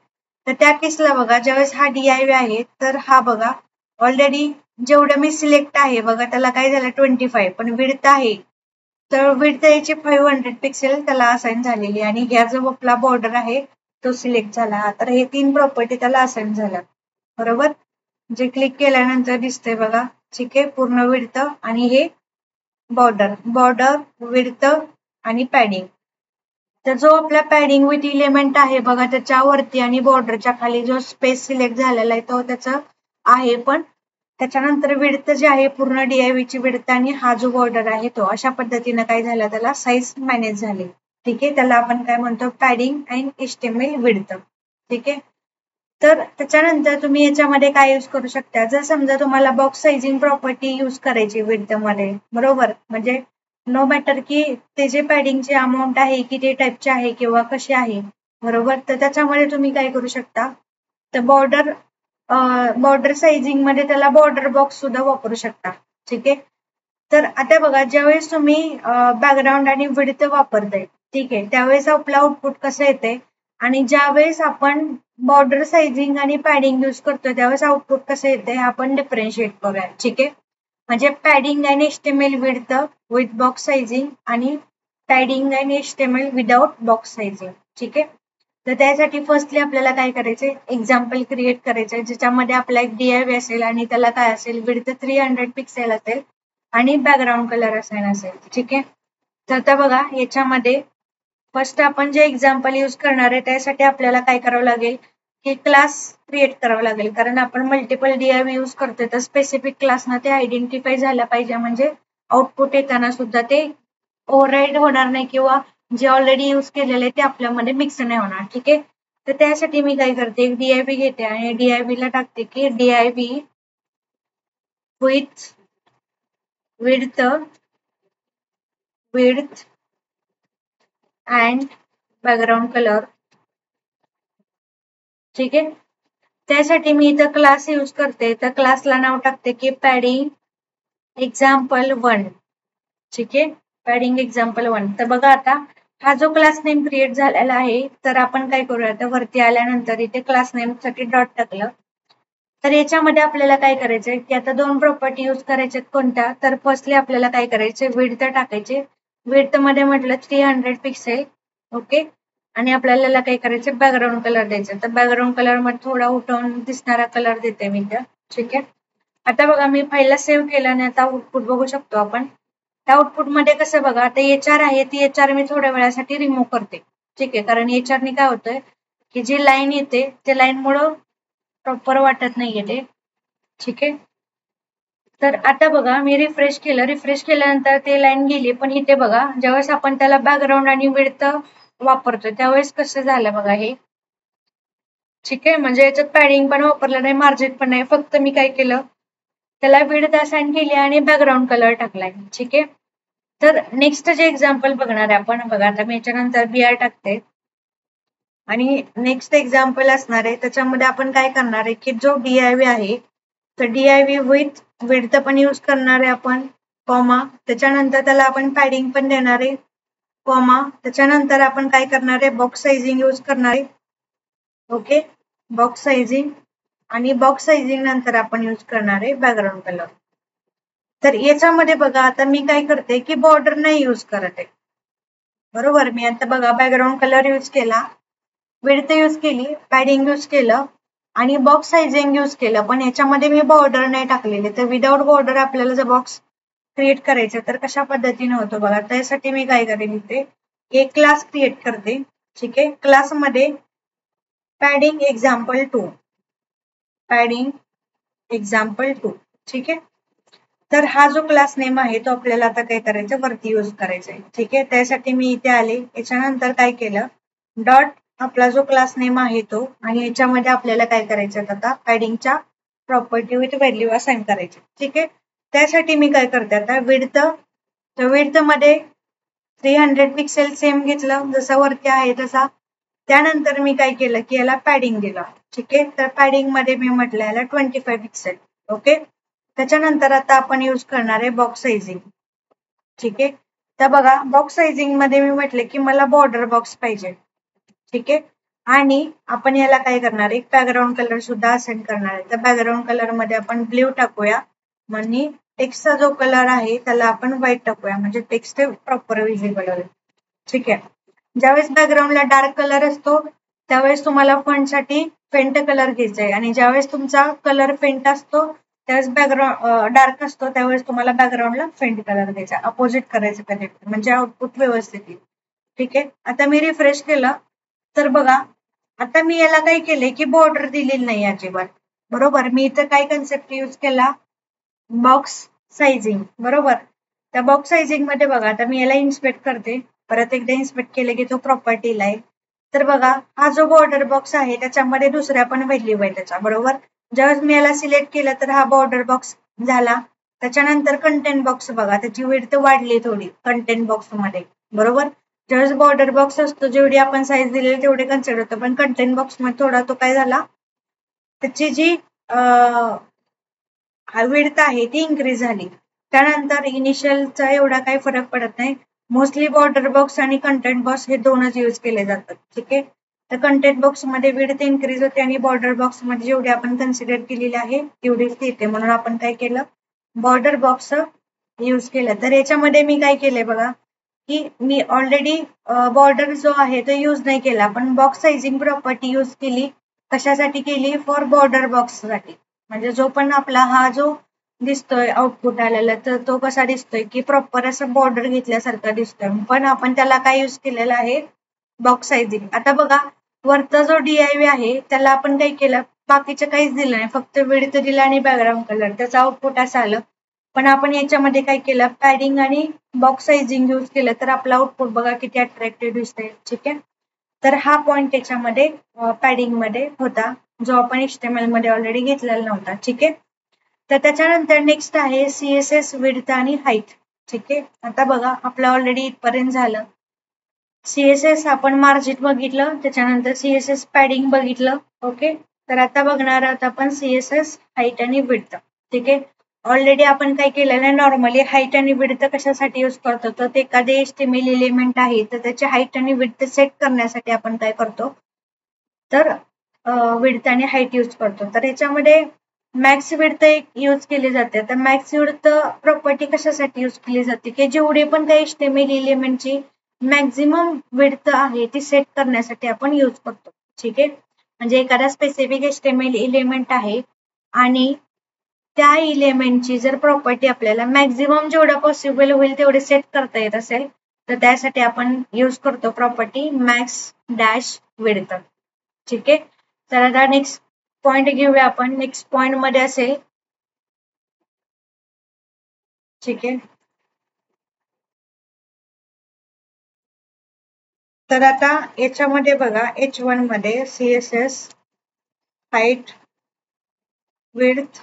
तर त्या केसला बघा ज्यावेळेस हा DIV आहे तर हा बघा ऑलरेडी जेवढं मी सिलेक्ट आहे बघा त्याला काय झालं 25, पण विड्थ आहे तर विड्थ याची 500 पिक्सेल त्याला असाइन झालेली आणि ह्या जो आपला बॉर्डर आहे तो सिलेक्ट झाला. तर हे 3 प्रॉपर्टी त्याला असाइन झाल्या. बरोबर, जे क्लिक केल्यानंतर दिसतंय बघा. ठीक आहे, पूर्ण विड्थ आणि हे बॉर्डर विड्थ आणि पॅडिंग. तर जो आपला पॅडिंग विथ इलेमेंट आहे बघा त्याच्यावरती आणि बॉर्डरच्या खाली जो स्पेस सिलेक्ट झालेला आहे तो त्याचा आहे, पण त्याच्यानंतर विड्थ जे आहे पूर्ण DIV ची विड्थ आणि हा जो बॉर्डर आहे तो अशा पद्धतीने काय झाला त्याला साईज मॅनेज झाली. ठीक आहे, त्याला आपण काय म्हणतो, पॅडिंग अँड HTML विड्थ. ठीक आहे, तर त्याच्यानंतर तुम्ही याच्यामध्ये काय यूज करू शकता, जर समजा तुम्हाला बॉक्स साइजिंग प्रॉपर्टी यूज करायची विड्थ मध्ये, बरोबर, म्हणजे नो मॅटर की ते जे पॅडिंगचे अमाऊंट आहे किती टाईपचे आहे किंवा कसे आहे, बरोबर, तर त्याच्यामध्ये तुम्ही काय करू शकता, तर बॉर्डर साइजिंग मध्ये त्याला बॉर्डर बॉक्स सुद्धा वापरू शकता. ठीक आहे, तर आता बघा ज्यावेळेस तुम्ही बॅकग्राऊंड आणि विड्थ वापरताय, ठीक आहे, त्यावेळेस आपलं आउटपुट कसं येते आणि ज्यावेळेस आपण बॉर्डर साइजिंग आणि पॅडिंग यूज करतो त्यावेळेस आउटपुट कसं येते आपण डिफरन्शिएट करूया. ठीक आहे, म्हणजे पॅडिंग आणि HTML width with box sizing आणि पॅडिंग आणि HTML विदाउट बॉक्स साइजिंग. ठीक आहे, तर त्यासाठी फर्स्टली आपल्याला काय करायचंय, एक्झाम्पल क्रिएट करायचंय ज्याच्यामध्ये आपला एक DIV असेल आणि त्याला काय असेल, विड्थ 300 पिक्सेल असेल आणि बॅकग्राऊंड कलर असाइन असेल. ठीक आहे, तर आता बघा याच्यामध्ये फर्स्ट आपण जे एक्झाम्पल यूज करणार आहे त्यासाठी आपल्याला काय करावं लागेल, की क्लास क्रिएट करावा लागेल, कारण आपण मल्टिपल div यूज करतोय तर स्पेसिफिक क्लासना ते आयडेंटिफाय झाला पाहिजे, म्हणजे आउटपुट येताना सुद्धा ते ओव्हरराईड होणार नाही किंवा जे ऑलरेडी यूज केलेले ते आपल्यामध्ये मिक्स नाही होणार. ठीक आहे, तर त्यासाठी मी काय करते, एक div घेते आणि div ला टाकते की div with width and background color. ठीक आहे, त्यासाठी मी इथं क्लास यूज करते, तर क्लासला नाव टाकते की पॅडिंग example1. ठीक आहे, पॅडिंग example1. तर बघा आता हा जो क्लास नेम क्रिएट झालेला आहे, तर आपण काय करूया, आता वरती आल्यानंतर इथे क्लास नेम साठी डॉट टाकलं. तर याच्यामध्ये आपल्याला काय करायचंय की आता दोन प्रॉपर्टी यूज करायचे कोणत्या, तर फर्स्टली आपल्याला काय करायचे, विड्थ टाकायचे. विड्थ मध्ये म्हटलं 300 पिक्सेल. ओके, आणि आपल्याला काय करायचं, बॅकग्राऊंड कलर द्यायचा. तर बॅकग्राऊंड कलर मध्ये थोडा उठवून दिसणारा कलर देते मी त्या. ठीक आहे, आता बघा मी पहिला सेव्ह केला आणि आता आउटपुट बघू शकतो आपण. त्या आउटपुट मध्ये कसं बघा, आता HR आहे ती HR मी थोड्या वेळासाठी रिमूव्ह करते. ठीक आहे, कारण HR ने काय होतंय की जी लाईन येते त्या लाईन मुळे प्रॉपर वाटत नाहीये ते. ठीक आहे, तर आता बघा मी रिफ्रेश केल्यानंतर ते लाईन गेली, पण इथे बघा ज्यावेळेस आपण त्याला बॅकग्राऊंड आणि विड्थ वापरतोय त्यावेळेस कसं झालं बघा हे. ठीक आहे, म्हणजे याच्यात पॅडिंग पण वापरलं नाही, मार्जिन पण नाही, फक्त मी काय केलं त्याला विड्थ असाइन केली आणि बॅकग्राऊंड कलर टाकलाय. ठीक आहे, तर नेक्स्ट जे एक्झाम्पल बघणार आहे आपण, बघा आता मी याच्यानंतर BR टाकते आणि नेक्स्ट एक्झाम्पल असणार आहे, त्याच्यामध्ये आपण काय करणार आहे की जो div आहे तर div विथ विड्थ पण यूज करणार आहे आपण, कॉमा, त्याच्यानंतर त्याला आपण पॅडिंग पण देणार आहे, कॉमा, त्याच्यानंतर आपण काय करणार आहे, बॉक्स साइजिंग यूज करणार आहे. ओके, बॉक्स साइजिंग, आणि बॉक्स साइजिंग नंतर आपण यूज करणार आहे बॅकग्राऊंड कलर. तर याच्यामध्ये बघा आता मी काय करते की बॉर्डर नाही यूज करत आहे. बरोबर, मी आता बघा बॅकग्राऊंड कलर यूज केला, विड्थ यूज केली, पॅडिंग यूज केलं आणि बॉक्स साइजिंग यूज केलं, पण याच्यामध्ये मी बॉर्डर नाही टाकलेले. तर विदाउट बॉर्डर आपल्याला जर बॉक्स क्रिएट करायचं तर कशा पद्धतीने होतो बघा. त्यासाठी मी काय करेन, इथे एक क्लास क्रिएट करते. ठीक आहे, क्लासमध्ये पॅडिंग example2, पॅडिंग example2. ठीक आहे, तर हा जो क्लास नेम आहे तो आपल्याला आता काय करायचं, वरती यूज करायचा आहे. ठीक आहे, त्यासाठी मी इथे आले, याच्यानंतर काय केलं, डॉट आपला जो क्लास नेम आहे तो, आणि याच्यामध्ये आपल्याला काय करायचं आता पॅडिंगच्या प्रॉपर्टी विथ व्हॅल्यू असाइन करायचे. ठीक आहे, त्यासाठी मी काय करते आता विड्थ, तर विड्थ मध्ये 300 पिक्सेल सेम घेतलं जसा वरती आहे तसा. त्यानंतर मी काय केलं की याला पॅडिंग दिला. ठीक आहे, तर पॅडिंग मध्ये मी म्हटलं याला 25 पिक्सेल. ओके, त्याच्यानंतर आता आपण यूज करणार आहे बॉक्स साइजिंग. ठीक आहे, तर बघा बॉक्स साइजिंग मध्ये मी म्हटले की मला बॉर्डर बॉक्स पाहिजे. ठीक आहे, आणि आपण याला काय करणार आहे, बॅकग्राऊंड कलर सुद्धा असाइन करणार आहे. तर बॅकग्राऊंड कलर मध्ये आपण ब्ल्यू टाकूया, म्हणजे टेक्स्टचा जो कलर आहे त्याला आपण व्हाईट टाकूया, म्हणजे टेक्स्ट प्रॉपर विजिबल होईल. ठीक आहे, ज्यावेळेस बॅकग्राऊंडला डार्क कलर असतो त्यावेळेस तुम्हाला फॉन्ट साठी फेंट कलर घ्यायचा आहे, आणि ज्यावेळेस तुमचा कलर फेंट असतो त्यावेळेस बॅकग्राऊंड डार्क असतो त्यावेळेस तुम्हाला बॅकग्राऊंडला फेंट कलर द्यायचा, अपोजिट करायचं कधी, म्हणजे आउटपुट व्यवस्थित येईल. ठीक आहे, आता मी रिफ्रेश केलं तर बघा आता मी याला काय केले की बॉर्डर दिलेली नाही अजिबात. बरोबर, मी इथं काय कन्सेप्ट यूज केला, बॉक्स साइजिंग. बरोबर, त्या बॉक्स साइजिंग मध्ये बघा आता मी याला इन्स्पेक्ट करते, परत एकदा इन्स्पेक्ट केले की तो प्रॉपर्टीला आहे. तर बघा हा जो बॉर्डर बॉक्स आहे त्याच्यामध्ये दुसऱ्या पण व्हॅल्यू आहे त्याच्या. बरोबर, ज्यावेळेस मी याला सिलेक्ट केलं तर हा बॉर्डर बॉक्स झाला. त्याच्यानंतर कंटेंट बॉक्स बघा त्याची विड्थ वाढली थोडी कंटेंट बॉक्स मध्ये. बरोबर, ज्यावेळेस बॉर्डर बॉक्स असतो जेवढी आपण साईज दिलेली तेवढे कन्सिडर होतं, पण कंटेंट बॉक्स मध्ये थोडा तो काय झाला, त्याची जी विड्थ आहे ती इन्क्रीज झाली. त्यानंतर इनिशियलचा एवढा काही फरक पडत नाही, मोस्टली बॉर्डर बॉक्स आणि कंटेंट बॉक्स हे दोनच यूज केले जातात. ठीक आहे, तर कंटेंट बॉक्स मध्ये विड्थ इन्क्रीज होते आणि बॉर्डर बॉक्स मध्ये जेवढी आपण कन्सिडर केलेली आहे तेवढीच येते, म्हणून आपण काय केलं, बॉर्डर बॉक्स यूज केलं. तर याच्यामध्ये मी काय केलंय बघा की मी ऑलरेडी बॉर्डर जो आहे तो यूज नाही केला, पण बॉक्स साइजिंग प्रॉपर्टी यूज केली. कशासाठी केली, फॉर बॉर्डर बॉक्स साठी, म्हणजे जो पण आपला हा जो दिसतोय आउटपुट आलेला तर तो कसा दिसतोय की प्रॉपर असं बॉर्डर घेतल्यासारखा दिसतोय, पण आपण त्याला काय यूज केलेलं आहे, बॉक्स साइजिंग. आता बघा वरचा जो DIV आहे त्याला आपण काय केलं, बाकीचं काहीच दिलं नाही, फक्त विड्थ दिला आणि बॅकग्राऊंड कलर, त्याचं आउटपुट असं आलं. पण आपण याच्यामध्ये काय केलं, पॅडिंग आणि बॉक्स साइजिंग यूज केलं तर आपला आउटपुट बघा किती अट्रॅक्टिव्ह दिसतंय. ठीक आहे, तर हा पॉइंट त्याच्यामध्ये पॅडिंग मध्ये होता, जो आपण HTML मध्ये ऑलरेडी घेतलेला नव्हता. ठीक आहे, तर त्याच्यानंतर नेक्स्ट आहे CSS विड्थ आणि हाईट. ठीक आहे, आता बघा आपलं ऑलरेडी इथपर्यंत झालं. CSS आपण मार्जिन बघितलं, त्याच्यानंतर CSS पॅडिंग बघितलं. ओके, तर आता बघणार आहोत आपण CSS हाईट आणि विड्थ. ठीक आहे, ऑलरेडी आपण काय केलेलं आहे, नॉर्मली हाईट आणि विड्थ कशासाठी यूज करतो, तर एखादे HTML एलिमेंट आहे तर त्याची हाईट आणि विड्थ सेट करण्यासाठी आपण काय करतो, तर विड्थ आणि हाईट यूज करतो. तर याच्यामध्ये मॅक्स विड्थ एक यूज केली जाते. तर मॅक्स विड्थ प्रॉपर्टी कशासाठी यूज केली जाते, की जेवढे पण काही HTML एलिमेंटची मॅक्झिमम विड्थ आहे ती सेट करण्यासाठी आपण यूज करतो. ठीक आहे, म्हणजे एखादा स्पेसिफिक HTML एलिमेंट आहे आणि त्या एलिमेंटची जर प्रॉपर्टी आपल्याला मॅक्झिमम जेवढं पॉसिबल होईल तेवढे सेट करता येत असेल तर त्यासाठी आपण यूज करतो प्रॉपर्टी मॅक्स डॅश विड्थ. ठीक आहे, तर आता नेक्स्ट पॉइंट घेऊया आपण. नेक्स्ट पॉइंट मध्ये असेल, ठीक आहे, तर आता याच्यामध्ये बघा H1 मध्ये CSS हाईट विड्थ.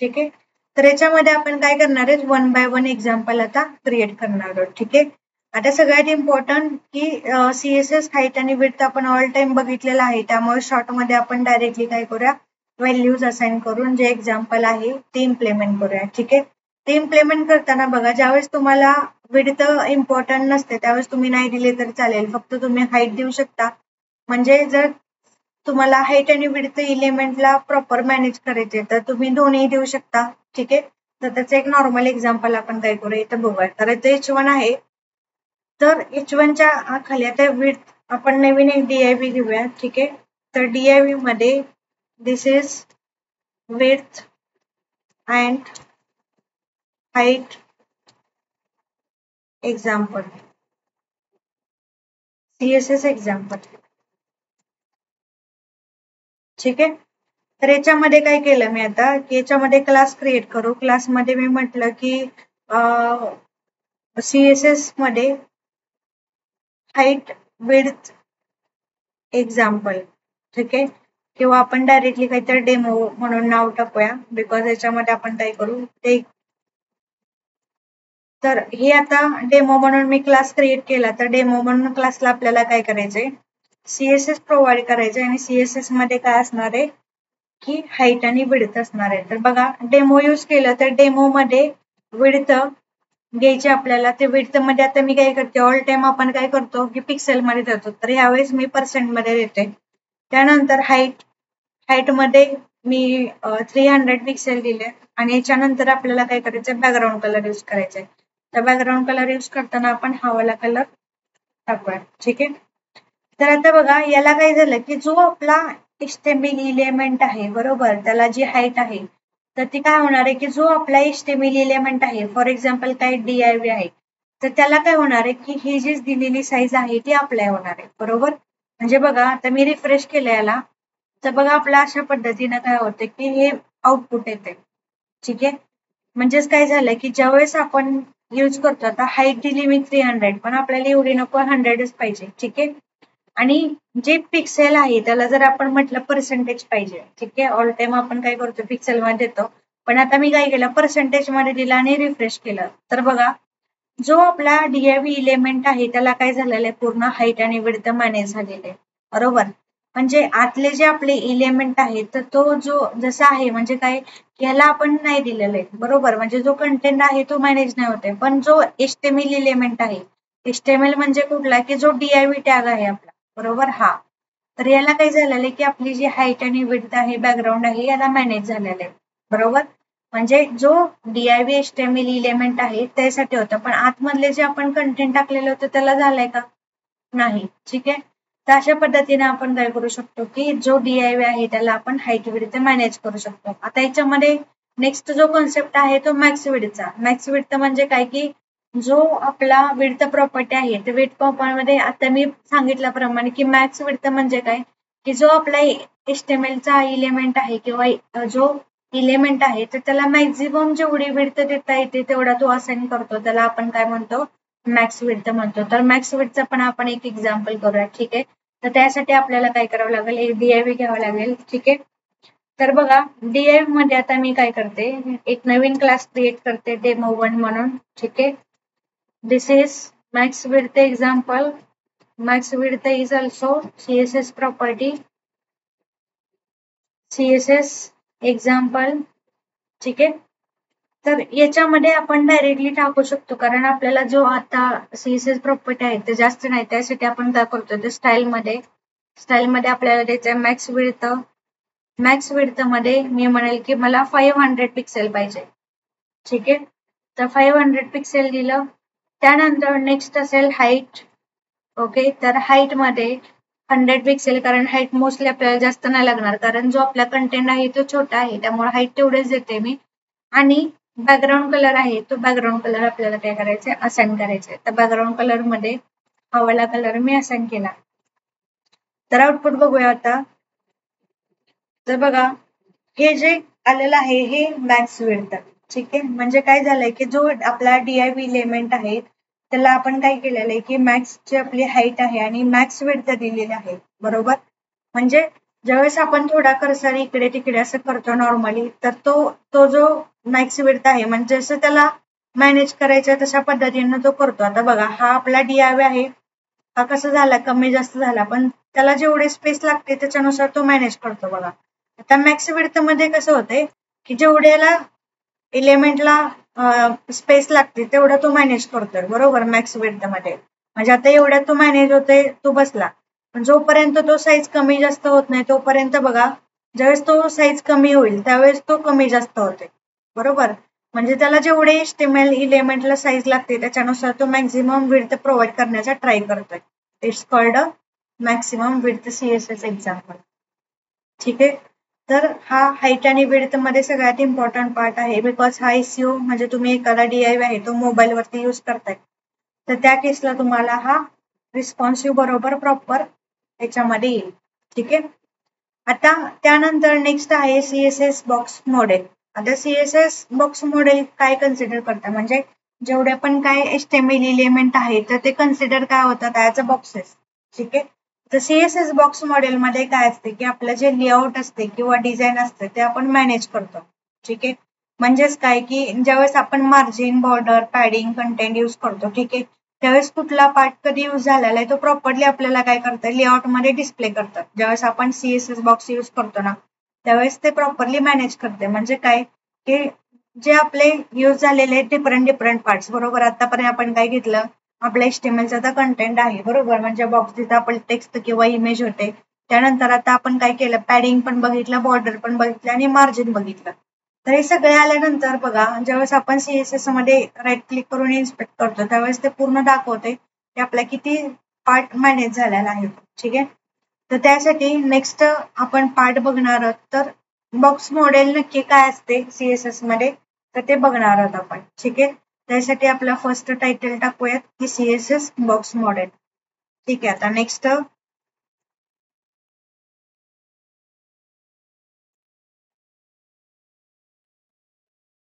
ठीक आहे, तर याच्यामध्ये आपण काय करणार आहे, 1 by 1 एक्झाम्पल आता क्रिएट करणार आहोत. ठीक आहे, आता सगळ्यात इम्पॉर्टंट की CSS हाईट आणि विड्थ आपण ऑल टाइम बघितलेला आहे, त्यामुळे शॉर्ट मध्ये आपण डायरेक्टली काय करूया, व्हॅल्यूज असाइन करून जे एक्झाम्पल आहे ते इम्प्लिमेंट करूया. ठीक आहे, ते इम्प्लिमेंट करताना बघा, ज्यावेळेस तुम्हाला विड्थ इम्पॉर्टंट नसते त्यावेळेस तुम्ही नाही दिले तर चालेल, फक्त तुम्ही हाईट देऊ शकता. म्हणजे जर तुम्हाला हाईट आणि विड्थ एलिमेंटला प्रॉपर मॅनेज करायचे तर तुम्ही दोन्ही देऊ शकता. ठीक आहे, तर त्याचं एक नॉर्मल एक्झाम्पल आपण काय करूया इथं बघूया. तर इथे H1 आहे, तर H1 च्या खाली आता विड्थ आपण नवीन एक DIV घेऊया. ठीक आहे, तर DIV मध्ये this is width and height example, CSS example. ठीक आहे, तर याच्यामध्ये काय केलं मी आता, की याच्यामध्ये क्लास क्रिएट करू. क्लासमध्ये मी म्हटलं की CSS मध्ये हाईट विड्थ एक्झाम्पल. ठीक आहे, किंवा आपण डायरेक्टली काहीतरी डेमो म्हणून नाव टाकूया, बिकॉज याच्यामध्ये आपण काय करू ते. तर हे आता डेमो म्हणून मी क्लास क्रिएट केला, तर डेमो म्हणून क्लासला आपल्याला काय करायचंय, CSS प्रोव्हाइड करायचे आणि CSS मध्ये काय असणार आहे की हाईट आणि विड्थ असणार आहे. तर बघा डेमो यूज केलं तर डेमो मध्ये विड्थ घ्यायचे आपल्याला. ते विड्थ मध्ये आता मी काय करते, ऑल टाइम आपण काय करतो की पिक्सेल मध्ये जातो, तर ह्यावेळेस मी पर्सेंट मध्ये देते. त्यानंतर हाईट मध्ये मी 300 पिक्सेल दिले आणि याच्यानंतर आपल्याला काय करायचं, बॅकग्राऊंड कलर यूज करायचंय. तर बॅकग्राऊंड कलर यूज करताना आपण हा वाला कलर टाकूया. ठीक आहे, तर आता बघा याला काय झालं की जो आपला HTML एलिमेंट आहे बरोबर, त्याला जी हाईट आहे तर ती काय होणार आहे की जो आपला HTML एलिमेंट आहे, फॉर एक्झाम्पल काय DIV आहे, तर त्याला काय होणार आहे की ही जी दिलेली साईज आहे ती अप्लाय होणार आहे. बरोबर, म्हणजे बघा आता मी रिफ्रेश केलं याला, तर बघा आपल्या अशा पद्धतीने काय होते की हे आउटपुट येते. ठीक आहे, म्हणजेच काय झालं की ज्यावेळेस आपण यूज करतो, आता हाईट दिली मी 300 पण आपल्याला एवढी नको, 100च पाहिजे. ठीक आहे, आणि जे पिक्सेल आहे त्याला जर आपण म्हटलं पर्सेंटेज पाहिजे. ठीक आहे, ऑल टाइम आपण काय करतो पिक्सेल मध्ये देतो, पण आता मी काय केलं पर्सेंटेज मध्ये दिला आणि रिफ्रेश केलं, तर बघा जो आपला DIV एलिमेंट आहे त्याला काय झालेलं आहे, पूर्ण हाईट आणि विड्थ मॅनेज झालेले आहे. बरोबर, म्हणजे आतले जे आपले एलिमेंट आहे तर तो जो जसा आहे, म्हणजे काय याला आपण नाही दिलेलं आहे. बरोबर, म्हणजे जो कंटेंट आहे तो मॅनेज नाही होते, पण जो HTML एलिमेंट आहे, HTML म्हणजे कुठला की जो DIV टॅग आहे आपला, बरोबर हा, तर याला काय झालेलं आहे की आपली जी हाईट आणि विड्थ आहे, बॅकग्राऊंड आहे, याला मॅनेज झालेलं आहे. बरोबर, म्हणजे जो DIV HTML एलिमेंट आहे त्यासाठी होतं, पण आतमधले जे आपण कंटेंट टाकलेलं होतं त्याला झालंय का, नाही. ठीक आहे, तर अशा पद्धतीने आपण काय करू शकतो की जो DIV आहे त्याला आपण हाईट विड्थ मॅनेज करू शकतो. आता याच्यामध्ये नेक्स्ट जो कॉन्सेप्ट आहे तो मॅक्स विड्थचा. मॅक्स विड्थ म्हणजे काय की जो आपला विड्थ प्रॉपर्टी आहे ते विड्थ प्रॉपर्टी मध्ये आता मी सांगितल्याप्रमाणे की मॅक्स विड्थ म्हणजे काय की जो आपला HTML चा एलिमेंट आहे किंवा जो एलिमेंट आहे तर त्याला मॅक्झिमम जेवढी विड्थ देता येते तेवढा तो असाइन करतो, त्याला आपण काय म्हणतो मॅक्स विड्थ म्हणतो. तर मॅक्स विड्थचं पण आपण एक एक्झाम्पल करूया. ठीक आहे, तर त्यासाठी आपल्याला काय करावं लागेल, एक DIV घ्यावं लागेल. ठीक आहे, तर बघा DIV मध्ये आता मी काय करते, एक नवीन क्लास क्रिएट करते demo1 म्हणून. ठीक आहे, this is max width example. Max width is also CSS property, CSS example. ठीक आहे, तर याच्यामध्ये आपण डायरेक्टली टाकू शकतो कारण आपल्याला जो आता CSS प्रॉपर्टी आहे ते जास्त नाही, त्यासाठी आपण काय करतो ते स्टाईल मध्ये आपल्याला द्यायचं मॅक्स विड्थ. मॅक्स विड्थ मध्ये मी म्हणेल की मला 500 पिक्सेल पाहिजे. ठीक आहे, तर 500 पिक्सेल दिलं. त्यानंतर नेक्स्ट असेल हाईट. ओके, तर हाईट मध्ये 100 पिक्सेल, कारण हाईट मोस्टली आपल्याला जास्त नाही लागणार कारण जो आपला कंटेंट आहे तो छोटा आहे, त्यामुळे हाईट तेवढेच देते मी. आणि बॅकग्राऊंड कलर आहे तो बॅकग्राऊंड कलर आपल्याला काय करायचंय असाइन करायचंय. तर बॅकग्राऊंड कलर मध्ये हा वाला कलर मी असाइन केला. तर आउटपुट बघूया आता. तर बघा हे जे आलेलं आहे हे मॅक्स विड्थ. ठीक आहे, म्हणजे काय झालंय की जो आपला DIV एलिमेंट आहे त्याला आपण काय केलेलं आहे की मॅक्सची आपली हाईट आहे आणि मॅक्स विड्थ दिलेली आहे. बरोबर, म्हणजे ज्यावेळेस आपण थोडा कर्सर इकडे तिकडे असं करतो नॉर्मली, तर तो जो मॅक्स विड्थ आहे म्हणजे जसं त्याला मॅनेज करायचं तशा पद्धतीनं तो करतो. आता बघा हा आपला DIV आहे, हा कसा झाला कमी जास्त झाला, पण त्याला जेवढे स्पेस लागते त्याच्यानुसार तो मॅनेज करतो. बघा आता मॅक्स विड्थ मध्ये कसं होतंय की जेवढ्याला एलिमेंटला स्पेस लागते तेवढं तो मॅनेज करतोय. बरोबर, मॅक्स विड्थ मध्ये म्हणजे आता एवढ्यात तो मॅनेज होतोय, तो बसला. पण जोपर्यंत तो साईज कमी जास्त होत नाही तोपर्यंत बघा ज्यावेळेस तो साईज कमी होईल त्यावेळेस तो कमी जास्त होते. बरोबर, म्हणजे त्याला जेवढे HTML एलिमेंटला साईज लागते त्याच्यानुसार तो मॅक्झिमम विड्थ प्रोव्हाइड करण्याचा ट्राय करतोय. It's called a maximum width CSS example. ठीक आहे, तर हा हाईट आणि विड्थ मध्ये सगळ्यात इम्पॉर्टंट पार्ट आहे, बिकॉज हा SEO म्हणजे तुम्ही एखादा DIV आहे तो मोबाईल वरती यूज करताय तर त्या केसला तुम्हाला हा रिस्पॉन्सिव्ह बरोबर प्रॉपर याच्यामध्ये येईल. ठीक आहे, आता त्यानंतर नेक्स्ट आहे CSS बॉक्स मॉडेल. आता CSS बॉक्स मॉडेल काय कन्सिडर करतात म्हणजे जेवढे पण काय HTML एलिमेंट आहे तर ते कन्सिडर काय होतात ॲज अ बॉक्सेस. ठीक आहे, तर CSS बॉक्स मॉडेल मध्ये काय असते की आपलं जे लेआउट असते किंवा डिझाईन असते ते आपण मॅनेज करतो. ठीक आहे, म्हणजेच काय की ज्यावेळेस आपण margin, border, padding, content use करतो. ठीक आहे, त्यावेळेस कुठला पार्ट कधी यूज झालेला आहे तो प्रॉपरली आपल्याला काय करतं लेआउट मध्ये डिस्प्ले करतात. ज्यावेळेस आपण CSS बॉक्स यूज करतो ना त्यावेळेस ते प्रॉपरली मॅनेज करते. म्हणजे काय की जे आपले यूज झालेले डिफरंट पार्ट्स. बरोबर, आतापर्यंत आपण काय घेतलं आपल्या HTMLचा आता कंटेंट आहे. बरोबर, म्हणजे बॉक्स जिथं आपण टेक्स्ट किंवा इमेज होते. त्यानंतर आता आपण काय केलं पॅडिंग पण बघितलं, बॉर्डर पण बघितलं आणि मार्जिन बघितलं. तर हे सगळे आल्यानंतर बघा ज्यावेळेस आपण CSS मध्ये राईट क्लिक करून इन्स्पेक्ट करतो त्यावेळेस ते पूर्ण दाखवते की आपला किती पार्ट मॅनेज झालेला आहे. ठीक आहे, तर त्यासाठी नेक्स्ट आपण पार्ट बघणार आहोत. तर बॉक्स मॉडेल नक्की काय असते CSS मध्ये तर ते बघणार आहोत आपण. ठीक आहे, त्यासाठी आपला फर्स्ट टायटल टाकूयात की CSS बॉक्स मॉडेल. ठीक आहे, आता नेक्स्ट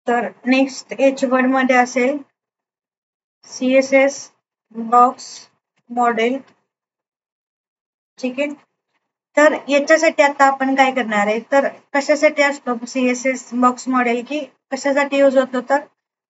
तर नेक्स्ट H1 मध्ये असेल CSS बॉक्स मॉडेल. ठीक आहे, तर याच्यासाठी आता आपण काय करणार आहे तर कशासाठी असतो CSS बॉक्स मॉडेल की कशासाठी यूज होतो तर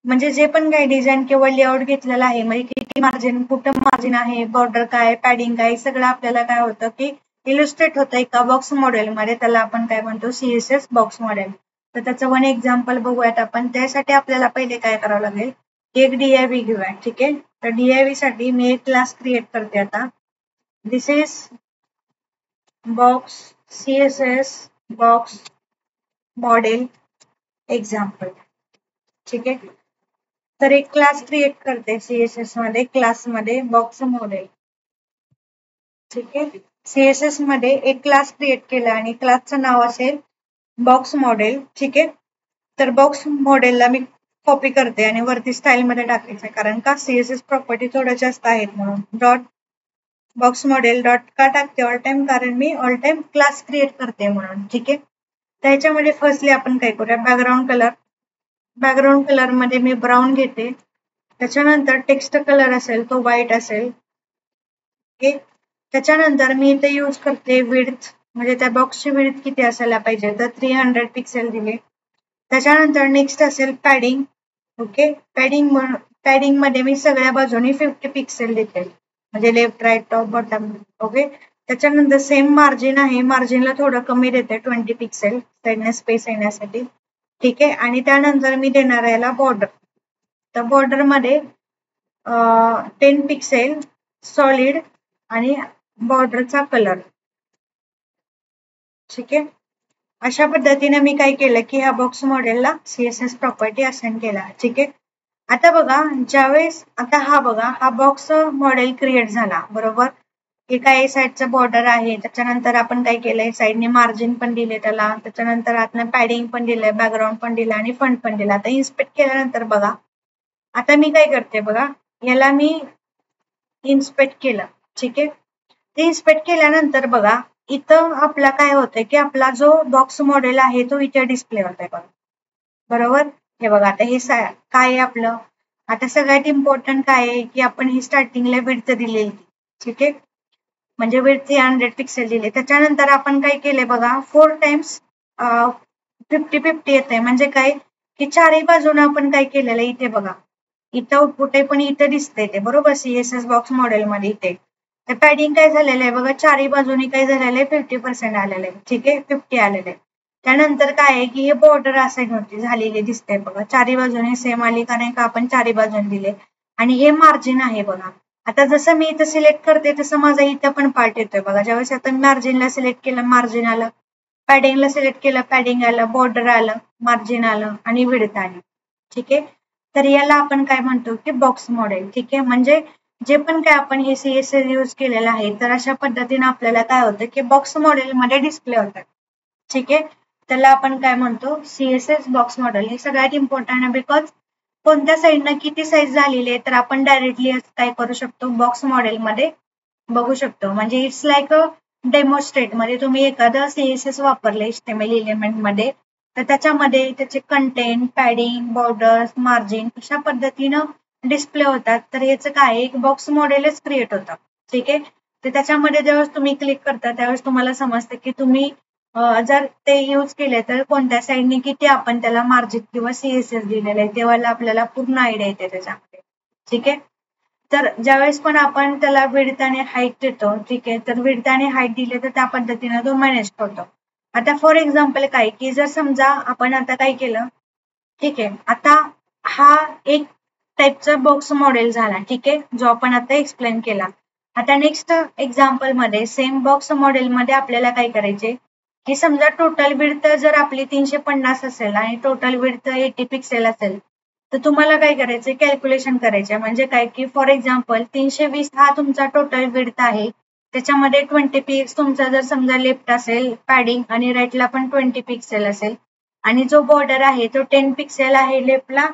म्हणजे जे पण काही डिझाईन किंवा लेआउट घेतलेला आहे म्हणजे किती मार्जिन, कुठं मार्जिन आहे, बॉर्डर काय, पॅडिंग काय, सगळं आपल्याला काय होतं की इलुस्ट्रेट होतं एका बॉक्स मॉडेल मध्ये. त्याला आपण काय म्हणतो CSS बॉक्स मॉडेल. तर त्याचं वन एक्झाम्पल बघूयात आपण. त्यासाठी आपल्याला पहिले काय करावं लागेल एक DIV घेऊया. ठीक आहे, तर DIV साठी मी एक क्लास क्रिएट करते आता. This is box CSS box model example. ठीक आहे, तर एक क्लास क्रिएट करते CSS मध्ये, क्लास मध्ये बॉक्स मॉडेल. ठीक आहे, CSS मध्ये एक क्लास क्रिएट केला आणि क्लासचं नाव असेल बॉक्स मॉडेल. ठीक आहे, तर बॉक्स मॉडेलला मी कॉपी करते आणि वरती स्टाईल मध्ये टाकायचं, कारण का सीएसएस प्रॉपर्टी थोड्या जास्त आहेत म्हणून. डॉट बॉक्स मॉडेल डॉट का टाकते ऑल टाइम, कारण मी ऑल टाइम क्लास क्रिएट करते म्हणून. ठीक आहे, त्याच्यामध्ये फर्स्टली आपण काय करूया, बॅकग्राऊंड कलर मध्ये मी ब्राऊन घेते. त्याच्यानंतर टेक्स्ट कलर असेल तो व्हाईट असेल. ओके, त्याच्यानंतर मी इथे यूज करते विड्थ, म्हणजे त्या बॉक्सची विड्थ किती असायला पाहिजे, तर 300 पिक्सेल दिले. त्याच्यानंतर नेक्स्ट असेल पॅडिंग. ओके, पॅडिंग मध्ये मी सगळ्या बाजूनी 50 पिक्सेल देते, म्हणजे left right top bottom. Okay, त्याच्यानंतर सेम मार्जिन आहे, मार्जिनला थोडं कमी देते 20 पिक्सेल साईडने स्पेस येण्यासाठी. ठीक आहे, आणि त्यानंतर मी देणार आहे याला बॉर्डर. तर बॉर्डर मध्ये 10 पिक्सेल सॉलिड आणि बॉर्डरचा कलर. ठीक आहे, अशा पद्धतीने मी काय केलं की ह्या बॉक्स मॉडेलला सीएसएस प्रॉपर्टी असाइन केला. ठीक आहे, आता बघा ज्यावेळेस आता हा बघा हा बॉक्स मॉडेल क्रिएट झाला बरोबर. हे काय साईडचं बॉर्डर आहे, त्याच्यानंतर आपण काय केलंय साईडने मार्जिन पण दिले त्याला, त्याच्यानंतर आतनं पॅडिंग पण दिलंय, बॅकग्राऊंड पण दिलं आणि फंट पण दिला. आता इन्स्पेक्ट केल्यानंतर बघा आता मी काय करते बघा, याला मी इन्स्पेक्ट केलं. ठीक आहे, ते इन्स्पेक्ट केल्यानंतर बघा इथं आपला काय होतंय की आपला जो बॉक्स मॉडेल आहे तो इथे डिस्प्ले होतोय बघा बरोबर. हे बघा आता हे काय आहे आपलं, आता सगळ्यात इम्पॉर्टंट काय आहे की आपण ही स्टार्टिंगला विड्थ दिलेली. ठीक आहे, म्हणजे विड्थ 300 पिक्सेल दिले. त्याच्यानंतर आपण काय केले बघा 4 टाइम्स 50-50 येते, म्हणजे काय की चारही बाजूने आपण काय केलेलं इथे बघा, इथं आउटपुट आहे पण इथे दिसतंय ते बरोबर सीएसएस बॉक्स मॉडेल मध्ये. इथे तर पॅडिंग काय झालेलं आहे बघा, चारही बाजूनी काय झालेलं आहे 50% आलेलं आहे. ठीक आहे, 50 आलेलं आहे. त्यानंतर काय आहे की हे बॉर्डर असाइन होती झालेली दिसते बघा, चारही बाजूने सेम आली कारण का आपण चारही बाजूने दिले. आणि हे मार्जिन आहे बघा, आता जसं मी इथं सिलेक्ट करते तसं माझा इथं पण पार्ट येतोय बघा. ज्यावेळेस आता मार्जिनला सिलेक्ट केलं मार्जिन आलं, पॅडिंगला सिलेक्ट केलं पॅडिंग आलं, बॉर्डर आलं, मार्जिन आलं आणि विड्थ आली. ठीक आहे, तर याला आपण काय म्हणतो की बॉक्स मॉडेल. ठीक आहे, म्हणजे जे पण काय आपण हे सीएसएस यूज केलेलं आहे तर अशा पद्धतीने आपल्याला काय होतं की बॉक्स मॉडेल मध्ये डिस्प्ले होतात. ठीक आहे, त्याला आपण काय म्हणतो सीएसएस बॉक्स मॉडेल. हे सगळ्यात इम्पॉर्टंट आहे, बिकॉज कोणत्या साईडनं किती साईज झालेली आहे तर आपण डायरेक्टली काय करू शकतो बॉक्स मॉडेल मध्ये बघू शकतो. म्हणजे इट्स लाईक अ डेमोस्ट्रेट मध्ये तुम्ही एखादं सीएसएस वापरले HTML एलिमेंट मध्ये तर त्याच्यामध्ये त्याचे कंटेंट, पॅडिंग, बॉर्डर्स, मार्जिन अशा पद्धतीनं डिस्प्ले होतात. तर याचं काय एक बॉक्स मॉडेलच क्रिएट होतं. ठीक आहे, तर त्याच्यामध्ये ज्यावेळेस तुम्ही क्लिक करता त्यावेळेस तुम्हाला समजतं की तुम्ही जर ते यूज केले तर कोणत्या साईडने किती आपण त्याला मार्जिन किंवा सीएसएस दिलेलं आहे तेव्हा आपल्याला पूर्ण आयडिया येते त्याच्यामध्ये. ठीक आहे, तर ज्यावेळेस पण आपण त्याला विड्थ आणि हाईट देतो. ठीक आहे, तर विड्थ आणि हाईट दिले तर त्या पद्धतीने तो मॅनेज करतो. आता फॉर एक्झाम्पल काय की जर समजा आपण आता काय केलं, ठीक आहे, आता हा एक टाइपचा बॉक्स मॉडेल झाला. ठीक आहे, जो आपण आता एक्सप्लेन केला. आता नेक्स्ट एक्झाम्पल मध्ये सेम बॉक्स मॉडेल मध्ये आपल्याला काय करायचे की समजा टोटल विड्थ जर आपली 350 असेल आणि टोटल विड्थ 80 पिक्सेल असेल तर तुम्हाला काय करायचं कॅल्क्युलेशन करायचे. म्हणजे काय की फॉर एक्झाम्पल 320 हा तुमचा टोटल विड्थ आहे, त्याच्यामध्ये 20 पिक्स तुमचा जर समजा लेफ्ट असेल पॅडिंग आणि राईटला पण 20 पिक्सेल असेल आणि जो बॉर्डर आहे तो 10 पिक्सेल आहे लेफ्टला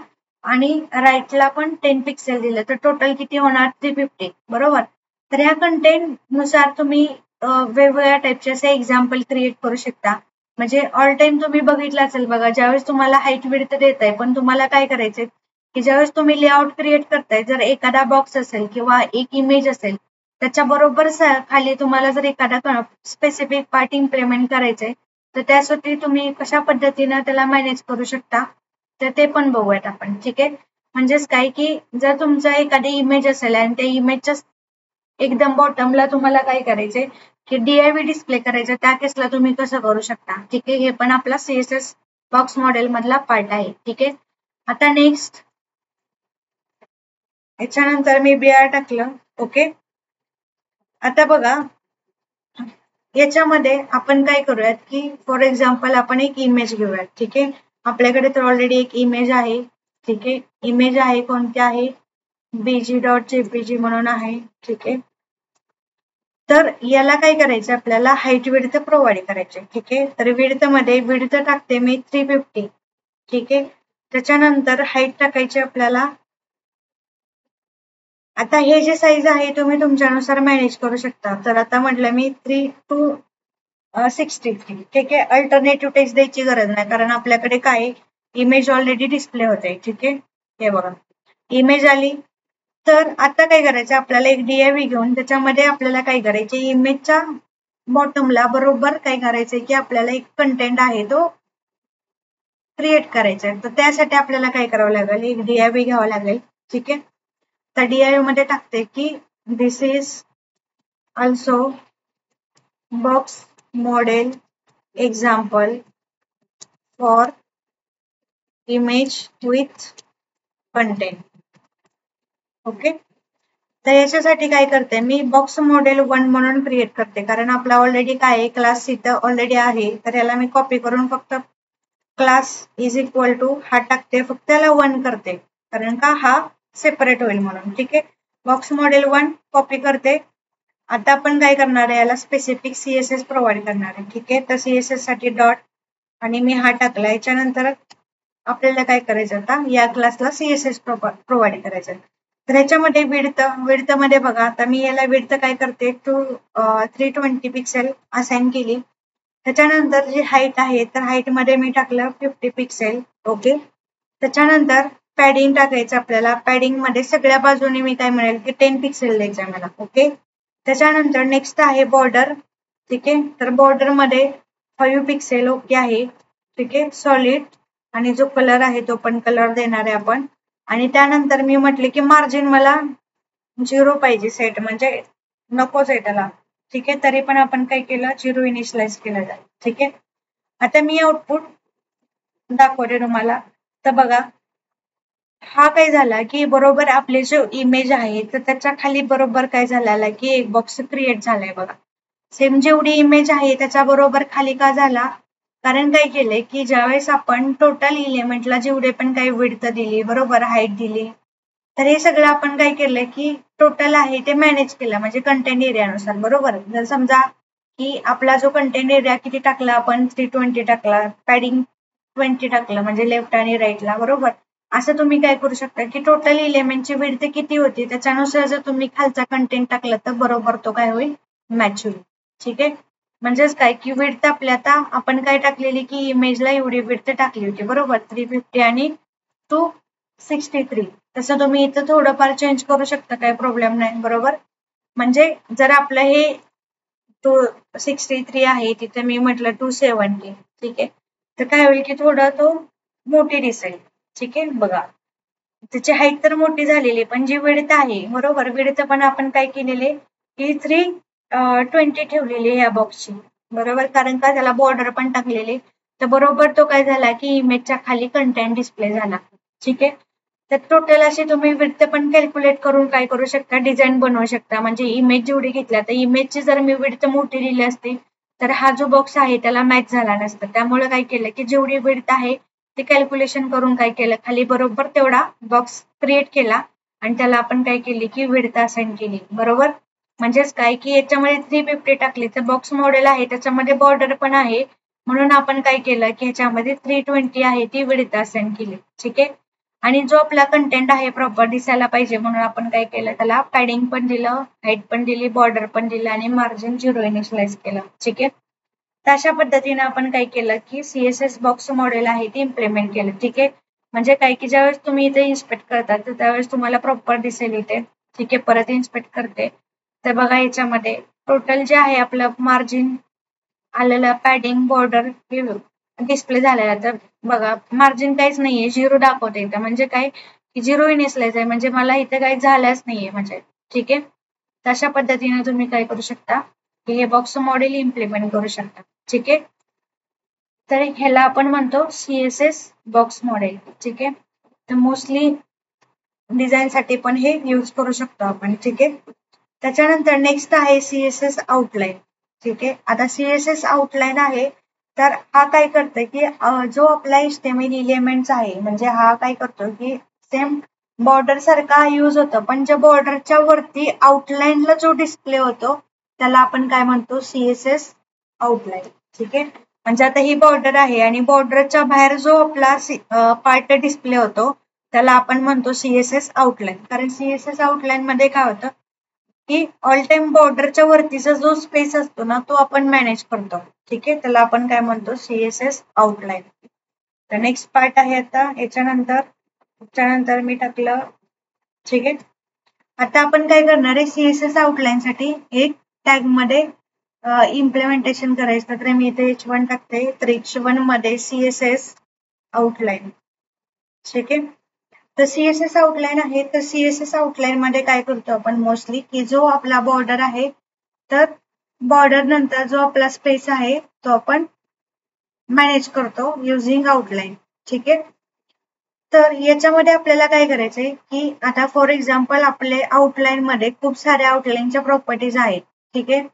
आणि राईटला पण 10 पिक्सेल दिलं तर टोटल किती होणार 350 बरोबर. तर ह्या कंटेंट नुसार तुम्ही वेगवेगळ्या टाईपचे असे एक्झाम्पल क्रिएट करू शकता. म्हणजे ऑल टाइम तुम्ही बघितलं असेल बघा, ज्यावेळेस तुम्हाला हाईट विड्थ देत आहे पण तुम्हाला काय करायचंय की ज्यावेळेस तुम्ही लेआउट क्रिएट करताय जर एखादा बॉक्स असेल किंवा एक इमेज असेल त्याच्या बरोबर खाली तुम्हाला जर एखादा स्पेसिफिक पार्ट इम्प्लिमेंट करायचंय तर त्यासाठी तुम्ही कशा पद्धतीनं त्याला मॅनेज करू शकता तर ते पण बघूयात आपण. ठीक आहे, म्हणजेच काय की जर तुमचा एखादी इमेज असेल आणि त्या इमेजच्या एकदम बॉटमला तुम्हाला काय करायचंय की DIV डिस्प्ले करायचं, त्या केसला तुम्ही कसं करू शकता. ठीक आहे, हे पण आपला सीएसएस बॉक्स मॉडेल मधला पार्ट आहे. ठीक आहे, आता नेक्स्ट याच्यानंतर मी BR टाकलं. ओके, आता बघा याच्यामध्ये आपण काय करूयात की फॉर एक्झाम्पल आपण एक इमेज घेऊयात. ठीक आहे, आपल्याकडे तर ऑलरेडी एक इमेज आहे. ठीक आहे, इमेज आहे कोणती आहे bg.jpg म्हणून आहे. ठीक आहे, तर याला काय करायचं आपल्याला हाईट विड्थ प्रोव्हाइड करायचे. ठीक आहे, तर विड्थ मध्ये विड्थ टाकते मी 350. ठीक आहे, त्याच्यानंतर हाईट टाकायची आपल्याला. आता हे जे साईज आहे तुम्ही तुमच्यानुसार मॅनेज करू शकता. तर आता म्हटलं मी 3 to 63. ठीक आहे. अल्टरनेटिव्ह टेक्स्ट द्यायची गरज नाही कारण आपल्याकडे काय इमेज ऑलरेडी डिस्प्ले होते. ठीक आहे. हे बघा इमेज आली. तर आता काय करायचं आपल्याला एक DIV घेऊन त्याच्यामध्ये आपल्याला काय करायचे इमेजच्या बॉटमला बरोबर काय करायचंय की आपल्याला एक कंटेंट आहे तो क्रिएट करायचा आहे. तर त्यासाठी आपल्याला काय करावं लागेल एक DIV घ्यावं लागेल. ठीक आहे. तर DIV मध्ये टाकते की this is also box model example for image with content. Okay. तर याच्यासाठी काय करते मी बॉक्स मॉडेल 1 म्हणून क्रिएट करते कारण आपला ऑलरेडी काय क्लास इथं ऑलरेडी आहे. तर याला मी कॉपी करून फक्त क्लास इज इक्वल टू हा टाकते फक्त त्याला 1 करते कारण का हा सेपरेट होईल म्हणून. ठीक आहे. बॉक्स मॉडेल 1 कॉपी करते. आता आपण काय करणार आहे याला स्पेसिफिक CSS प्रोव्हाइड करणार आहे. ठीक आहे. तर CSS साठी डॉट आणि मी हा टाकला. याच्यानंतर आपल्याला काय करायचं आता या क्लासला CSS प्रोव्हाइड करायचं. तर ह्याच्यामध्ये विड्थ मध्ये बघा आता मी याला विड्थ काय करते 320 पिक्सेल असाइन केली. त्याच्यानंतर जी हाईट आहे तर हाईट मध्ये मी टाकलं 50 पिक्सेल. ओके. त्याच्यानंतर पॅडिंग टाकायचं आपल्याला. पॅडिंग मध्ये सगळ्या बाजूने मी काय म्हणेल की 10 पिक्सेल द्यायचं मला. ओके. त्याच्यानंतर नेक्स्ट आहे बॉर्डर. ठीक आहे. तर बॉर्डर मध्ये 5 पिक्सेल ओके आहे. ठीक आहे. सॉलिड आणि जो कलर आहे तो पण कलर देणार आहे आपण. आणि त्यानंतर मी म्हटले की मार्जिन मला 0 पाहिजे सेट म्हणजे नकोच आहे त्याला. ठीक आहे. तरी पण आपण काय केलं 0 इनिशियलाइज केलं जाईल. ठीक आहे. आता मी आउटपुट दाखवते तुम्हाला. तर बघा हा काय झाला की बरोबर आपले जो इमेज आहे तर त्याच्या खाली बरोबर काय झालेला की एक बॉक्स क्रिएट झालाय बघा. सेम जेवढी इमेज आहे त्याच्या बरोबर खाली का झाला कारण काय केलंय की ज्यावेळेस आपण टोटल इलेमेंटला जेवढे पण काही विड्थ दिली बरोबर हाईट दिली तर हे सगळं आपण काय केलंय की टोटल आहे ते मॅनेज केलं म्हणजे कंटेंट एरियानुसार. बरोबर. जर समजा की आपला जो कंटेंट एरिया किती टाकला आपण 320 टाकला. पॅडिंग 20 टाकलं म्हणजे लेफ्ट आणि राईटला. बरोबर. असं तुम्ही काय करू शकता की टोटल इलेमेंटची विड्थ किती होती त्याच्यानुसार जर तुम्ही खालचा कंटेंट टाकला तर बरोबर तो काय होईल मॅच होईल. ठीक आहे. म्हणजेच काय की विड्थ आपल्या आता आपण काय टाकलेली की इमेजला एवढी विड्थ टाकली होती बरोबर 350 आणि 263. तसं तुम्ही इथं थोडंफार चेंज करू शकता काही प्रॉब्लेम नाही. बरोबर. म्हणजे जर आपलं हे 263 आहे तिथे मी म्हटलं 270. ठीक आहे. तर काय होईल की थोडा तो मोठी दिसेल. ठीक आहे. बघा त्याची हाईट तर मोठी झालेली पण जी विड्थ आहे बरोबर विड्थ पण आपण काय केलेले की 320 ठेवलेली या बॉक्सची. बरोबर. कारण का त्याला बॉर्डर पण टाकलेली. तर बरोबर तो काय झाला की इमेजच्या खाली कंटेंट डिस्प्ले झाला. ठीक आहे. तर टोटल अशी तुम्ही विड्थ पण कॅल्क्युलेट करून काय करू शकता डिझाईन बनवू शकता. म्हणजे इमेज जेवढी घेतल्या तर इमेजची जर मी विड्थ मोठी दिली असती तर हा जो बॉक्स आहे त्याला मॅच झाला नसतं. त्यामुळे काय केलं की जेवढी विड्थ आहे ते कॅल्क्युलेशन करून काय केलं खाली बरोबर तेवढा बॉक्स क्रिएट केला आणि त्याला आपण काय केली की विड्थ असाइन केली. बरोबर. म्हणजेच काय की याच्यामध्ये 350 टाकली तर बॉक्स मॉडेल आहे त्याच्यामध्ये बॉर्डर पण आहे म्हणून आपण काय केलं की ह्याच्यामध्ये 320 आहे ती विड्थ असाइन केली. ठीक आहे. आणि जो आपला कंटेंट आहे प्रॉपर दिसायला पाहिजे म्हणून आपण काय केलं त्याला पॅडिंग पण दिलं हाईट पण दिली बॉर्डर पण दिलं आणि मार्जिन 0 इनिशियलाइज केलं. ठीक आहे. तर अशा पद्धतीने आपण काय केलं की CSS बॉक्स मॉडेल आहे ते इम्प्लिमेंट केलं. ठीक आहे. म्हणजे काय की ज्यावेळेस तुम्ही इथे इन्स्पेक्ट करता तर त्यावेळेस तुम्हाला प्रॉपर दिसेल इथे. ठीक आहे. परत इन्स्पेक्ट करते तर बघा याच्यामध्ये टोटल जे आहे आपलं मार्जिन आलेलं पॅडिंग बॉर्डर डिस्प्ले झालेला. तर बघा मार्जिन काहीच नाहीये 0 दाखवते इथं म्हणजे काय की 0 इनिशियलाइज आहे म्हणजे मला इथे काही झालंच नाहीये म्हणजे. ठीक आहे. तशा पद्धतीने तुम्ही काय करू शकता की हे बॉक्स मॉडेल इम्प्लिमेंट करू शकता. ठीक आहे. तर ह्याला आपण म्हणतो CSS बॉक्स मॉडेल. ठीक आहे. तर मोस्टली डिझाईन साठी पण हे यूज करू शकतो आपण. ठीक आहे. त्याच्यानंतर नेक्स्ट आहे CSS आउटलाईन. ठीक आहे. आता CSS आउटलाईन आहे तर हा काय करतोय की जो आपला HTML एलिमेंट्स आहे म्हणजे हा काय करतो की सेम बॉर्डर सारखा यूज होतो पण ज्या बॉर्डरच्या वरती आउटलाईनला जो डिस्प्ले होतो त्याला आपण काय म्हणतो CSS आउटलाईन. ठीक आहे. म्हणजे आता ही बॉर्डर आहे आणि बॉर्डरच्या बाहेर जो आपला पार्ट डिस्प्ले होतो त्याला आपण म्हणतो CSS आउटलाईन. कारण CSS आउटलाईन मध्ये काय होतं की ऑल टाइम बॉर्डरच्या वरतीचा जो स्पेस असतो ना तो आपण मॅनेज करतो. ठीक आहे, त्याला आपण काय म्हणतो CSS आउटलाईन. तर नेक्स्ट पार्ट आहे आता याच्यानंतर मी टाकलं. ठीक आहे, आता आपण काय करणार आहे CSS आउटलाईन साठी एक टॅग मध्ये इम्प्लिमेंटेशन करायचं. तर मी इथे H1 टाकते. तर H1 मध्ये CSS आउटलाईन. ठीक आहे, तर CSS आउटलाईन आहे. तर CSS आउटलाईन मध्ये काय करतो आपण मोस्टली की जो आपला बॉर्डर आहे तर बॉर्डर नंतर जो आपला स्पेस आहे तो आपण मॅनेज करतो युझिंग आउटलाईन. ठीक आहे, तर याच्यामध्ये आपल्याला काय करायचंय की आता फॉर एक्झाम्पल आपले आउटलाईन मध्ये खूप साऱ्या आउटलाईनच्या प्रॉपर्टीज आहेत. ठीक आहे,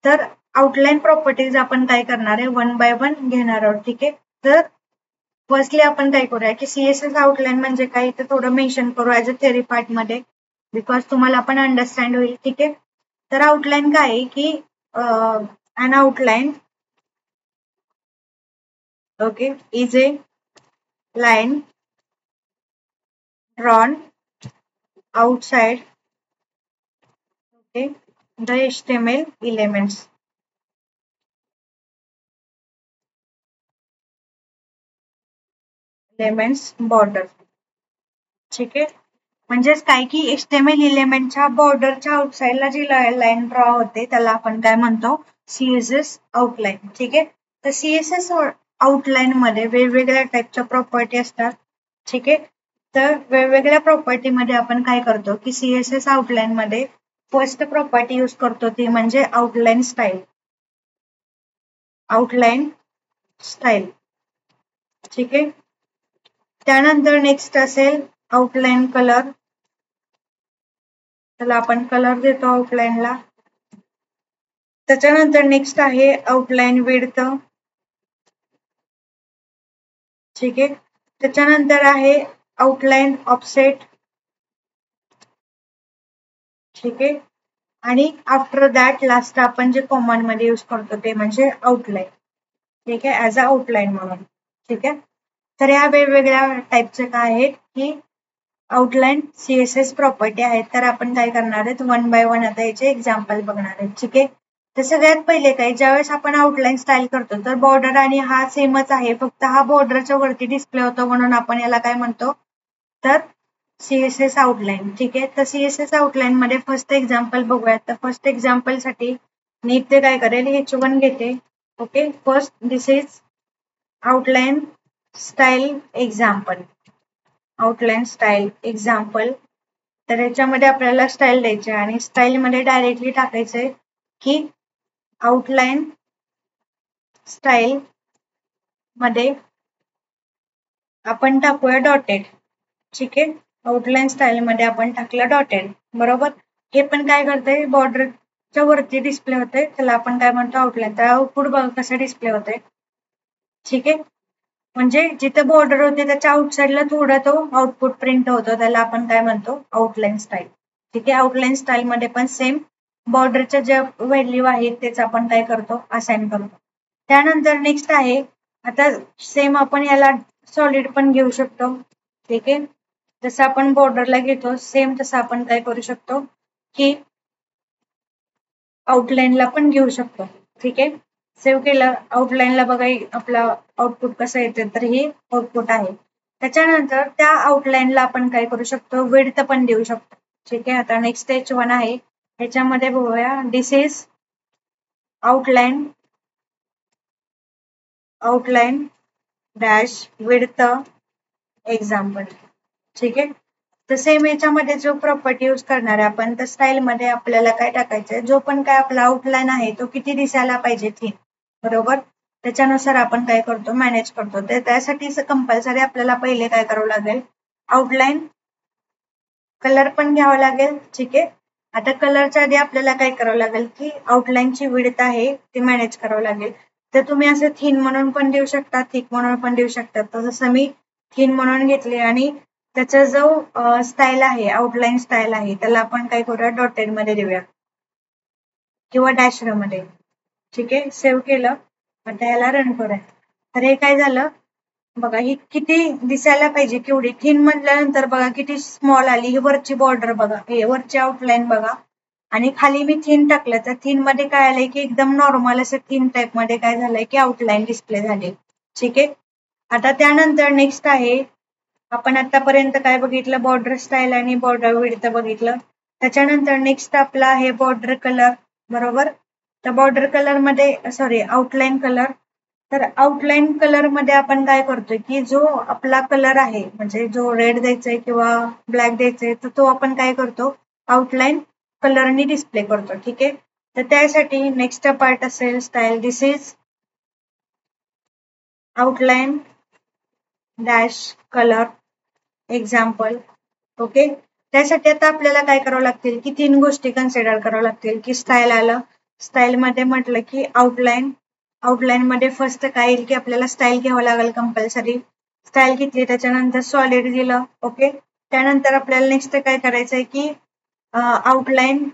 तर आउटलाईन प्रॉपर्टीज आपण काय करणार आहे 1 बाय 1 घेणार आहोत. ठीक आहे, तर फर्स्टली आपण काय करूया की CSS आउटलाईन म्हणजे काय ते थोडं मेन्शन करू ऍज अ थेरी पार्ट मध्ये, बिकॉज तुम्हाला पण अंडरस्टँड होईल. ठीक आहे, तर आउटलाईन काय आहे की an outline okay is a line drawn outside okay the HTML elements. Border. ठीक आहे, म्हणजेच काय की HTML एलिमेंटच्या बॉर्डरच्या आउटसाइडला जी लाईन ड्रॉ होते त्याला आपण काय म्हणतो CSS आउटलाईन. ठीक आहे, तर CSS आउटलाईन मध्ये वेगवेगळ्या टाईपच्या प्रॉपर्टी असतात. ठीक आहे, तर वेगवेगळ्या प्रॉपर्टी मध्ये आपण काय करतो की CSS आउटलाईन मध्ये फर्स्ट प्रॉपर्टी यूज करतो ती म्हणजे आउटलाईन स्टाईल. ठीक आहे, त्यानंतर नेक्स्ट असेल आउटलाईन कलर. त्याला आपण कलर देतो आउटलाईनला. त्याच्यानंतर नेक्स्ट आहे आउटलाईन विड्थ. ठीक आहे, त्याच्यानंतर आहे आउटलाईन ऑफसेट. ठीक आहे, आणि आफ्टर दॅट लास्ट आपण जे कॉमन मध्ये यूज करतो ते म्हणजे आउटलाईन. ठीक आहे, ऍज अ आउटलाईन म्हणून. ठीक आहे, तर या वेगवेगळ्या टाईपचे काय आहेत की आउटलाईन CSS प्रॉपर्टी आहेत. तर आपण काय करणार आहेत 1 बाय 1 आता याचे एक्झाम्पल बघणार आहेत. ठीक आहे, तर सगळ्यात पहिले काय ज्यावेळेस आपण आउटलाईन स्टाईल करतो तर बॉर्डर आणि हा सेमच आहे, फक्त हा बॉर्डरच्या वरती डिस्प्ले होतो म्हणून आपण याला काय म्हणतो तर CSS आउटलाईन. ठीक आहे, तर CSS आउटलाईन मध्ये फर्स्ट एक्झाम्पल बघूयात. तर फर्स्ट एक्झाम्पल साठी मी इथे काय करेल H1 घेते. Okay, first this is outline style example. Outline style example. तर याच्यामध्ये आपल्याला स्टाईल द्यायचे आणि स्टाईल मध्ये डायरेक्टली टाकायचंय की आउटलाईन स्टाईल मध्ये आपण टाकूया डॉटेड. ठीक आहे, आउटलाईन स्टाईल मध्ये आपण टाकलं डॉटेड. बरोबर, हे पण काय करतंय बॉर्डरच्या वरती डिस्प्ले होते त्याला आपण काय म्हणतो आउटलाईन. तर आउटपुट बघा कसं डिस्प्ले होते. ठीक आहे, म्हणजे जिथे बॉर्डर होते त्याच्या आउटसाइडला थोडा तो आउटपुट प्रिंट होतो त्याला आपण काय म्हणतो आउटलाईन स्टाईल. ठीक आहे, आउटलाईन स्टाईल मध्ये पण सेम बॉर्डरच्या ज्या व्हॅल्यू आहेत तेच आपण काय करतो असाइन करतो. त्यानंतर नेक्स्ट आहे आता सेम आपण याला सॉलिड पण घेऊ शकतो. ठीक आहे, जसं आपण बॉर्डरला घेतो सेम तसं आपण काय करू शकतो की आउटलाईनला पण घेऊ शकतो. ठीक आहे, सेव्ह केलं. आउटलाईनला बघा आपला आउटपुट कसं येते तर हे आउटपुट आहे. त्याच्यानंतर त्या आउटलाईनला आपण काय करू शकतो विड्थ पण देऊ शकतो. ठीक आहे, आता नेक्स्ट H1 आहे. ह्याच्यामध्ये बघूया this is outline dash width example. ठीक आहे, तर सेम याच्यामध्ये जो प्रॉपर्टी यूज करणार आहे आपण तर स्टाईल मध्ये आपल्याला काय टाकायचंय जो पण काय आपला आउटलाईन आहे तो किती दिसायला पाहिजे थिन. बरोबर, त्याच्यानुसार आपण काय करतो मॅनेज करतो. तर त्यासाठी कंपल्सरी आपल्याला पहिले काय करावं लागेल आउटलाईन कलर पण घ्यावा लागेल. ठीक आहे, आता कलरच्या आधी आपल्याला काय करावं लागेल की आउटलाईनची विड्थ आहे ती मॅनेज करावं लागेल. तर तुम्ही असं थिन म्हणून पण देऊ शकता थिक म्हणून पण देऊ शकता. तर जसं मी थिन म्हणून घेतले आणि त्याचा जो स्टाईल आहे आउटलाईन स्टाईल आहे त्याला आपण काय करूया डॉटेड मध्ये देऊया किंवा डॅश मध्ये. ठीक आहे, सेव्ह केलं. आता याला रन करूया. तर हे काय झालं बघा, ही किती दिसायला पाहिजे केवढी थिन म्हटल्यानंतर बघा किती स्मॉल आली. ही वरची बॉर्डर बघा, हे वरची आउटलाईन बघा, आणि खाली मी थिन टाकलं तर थिन मध्ये काय आलंय की एकदम नॉर्मल असं थिन टाईप मध्ये काय झालंय की आउटलाईन डिस्प्ले झाली. ठीक आहे. आता त्यानंतर नेक्स्ट आहे, आपण आतापर्यंत काय बघितलं, बॉर्डर स्टाईल आणि बॉर्डर विड्थ बघितलं. त्याच्यानंतर नेक्स्ट आपला आहे बॉर्डर कलर, बरोबर. तर बॉर्डर कलर मध्ये सॉरी आउटलाईन कलर. तर आउटलाईन कलर मध्ये आपण काय करतोय की जो आपला कलर आहे, म्हणजे जो रेड द्यायचा किंवा ब्लॅक द्यायचा तर तो आपण काय करतो, आउटलाईन कलरनी डिस्प्ले करतो. ठीक आहे. तर त्यासाठी नेक्स्ट पार्ट असेल style. This is outline dash colour example. Okay. त्यासाठी आता आपल्याला काय करावं लागतील की 3 गोष्टी कन्सिडर करावं लागतील की स्टाईल आलं, स्टाईल मध्ये म्हटलं की आउटलाईन, आउटलाईन मध्ये फर्स्ट काय येईल की आपल्याला स्टाईल घ्यावं लागेल कंपल्सरी. स्टाईल घेतली, त्याच्यानंतर सॉलिड दिलं. ओके. त्यानंतर आपल्याला नेक्स्ट काय करायचंय की आउटलाईन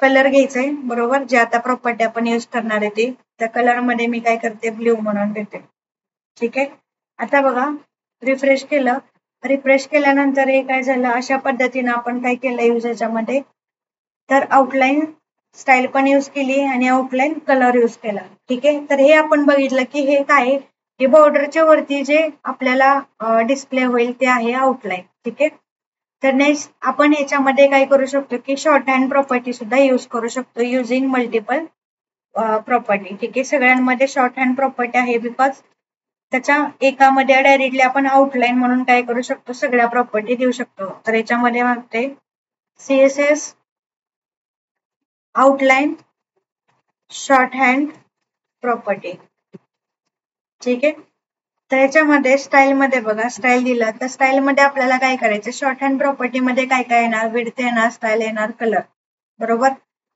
कलर घ्यायचंय, बरोबर. जे आता प्रॉपर्टी आपण यूज करणार आहे ते, त्या कलर मध्ये मी काय करते, ब्ल्यू म्हणून देते. ठीक आहे. आता बघा, रिफ्रेश केलं. रिफ्रेश केल्यानंतर हे काय झालं, अशा पद्धतीनं आपण काय केलं यूज मध्ये, तर आउटलाईन स्टाईल पण यूज केली आणि आउटलाईन कलर यूज केला. ठीक आहे. तर हे आपण बघितलं की हे काय, हे बॉर्डरच्या वरती जे आपल्याला डिस्प्ले होईल ते आहे आउटलाईन. ठीक आहे. तर नेक्स्ट आपण याच्यामध्ये काय करू शकतो की शॉर्ट हँड प्रॉपर्टी सुद्धा यूज करू शकतो युझिंग मल्टिपल प्रॉपर्टी. ठीक आहे. सगळ्यांमध्ये शॉर्ट हँड प्रॉपर्टी आहे बिकॉज त्याच्या एकामध्ये डायरेक्टली आपण आउटलाईन म्हणून काय करू शकतो, सगळ्या प्रॉपर्टी देऊ शकतो. तर याच्यामध्ये मागते CSS outline short hand property. ठीक आहे. तर याच्यामध्ये स्टाईल मध्ये बघा, स्टाईल दिला तर स्टाईल मध्ये आपल्याला काय करायचं, शॉर्ट हँड प्रॉपर्टी मध्ये काय काय येणार, विड्थ येणार, स्टाईल येणार, कलर, बरोबर.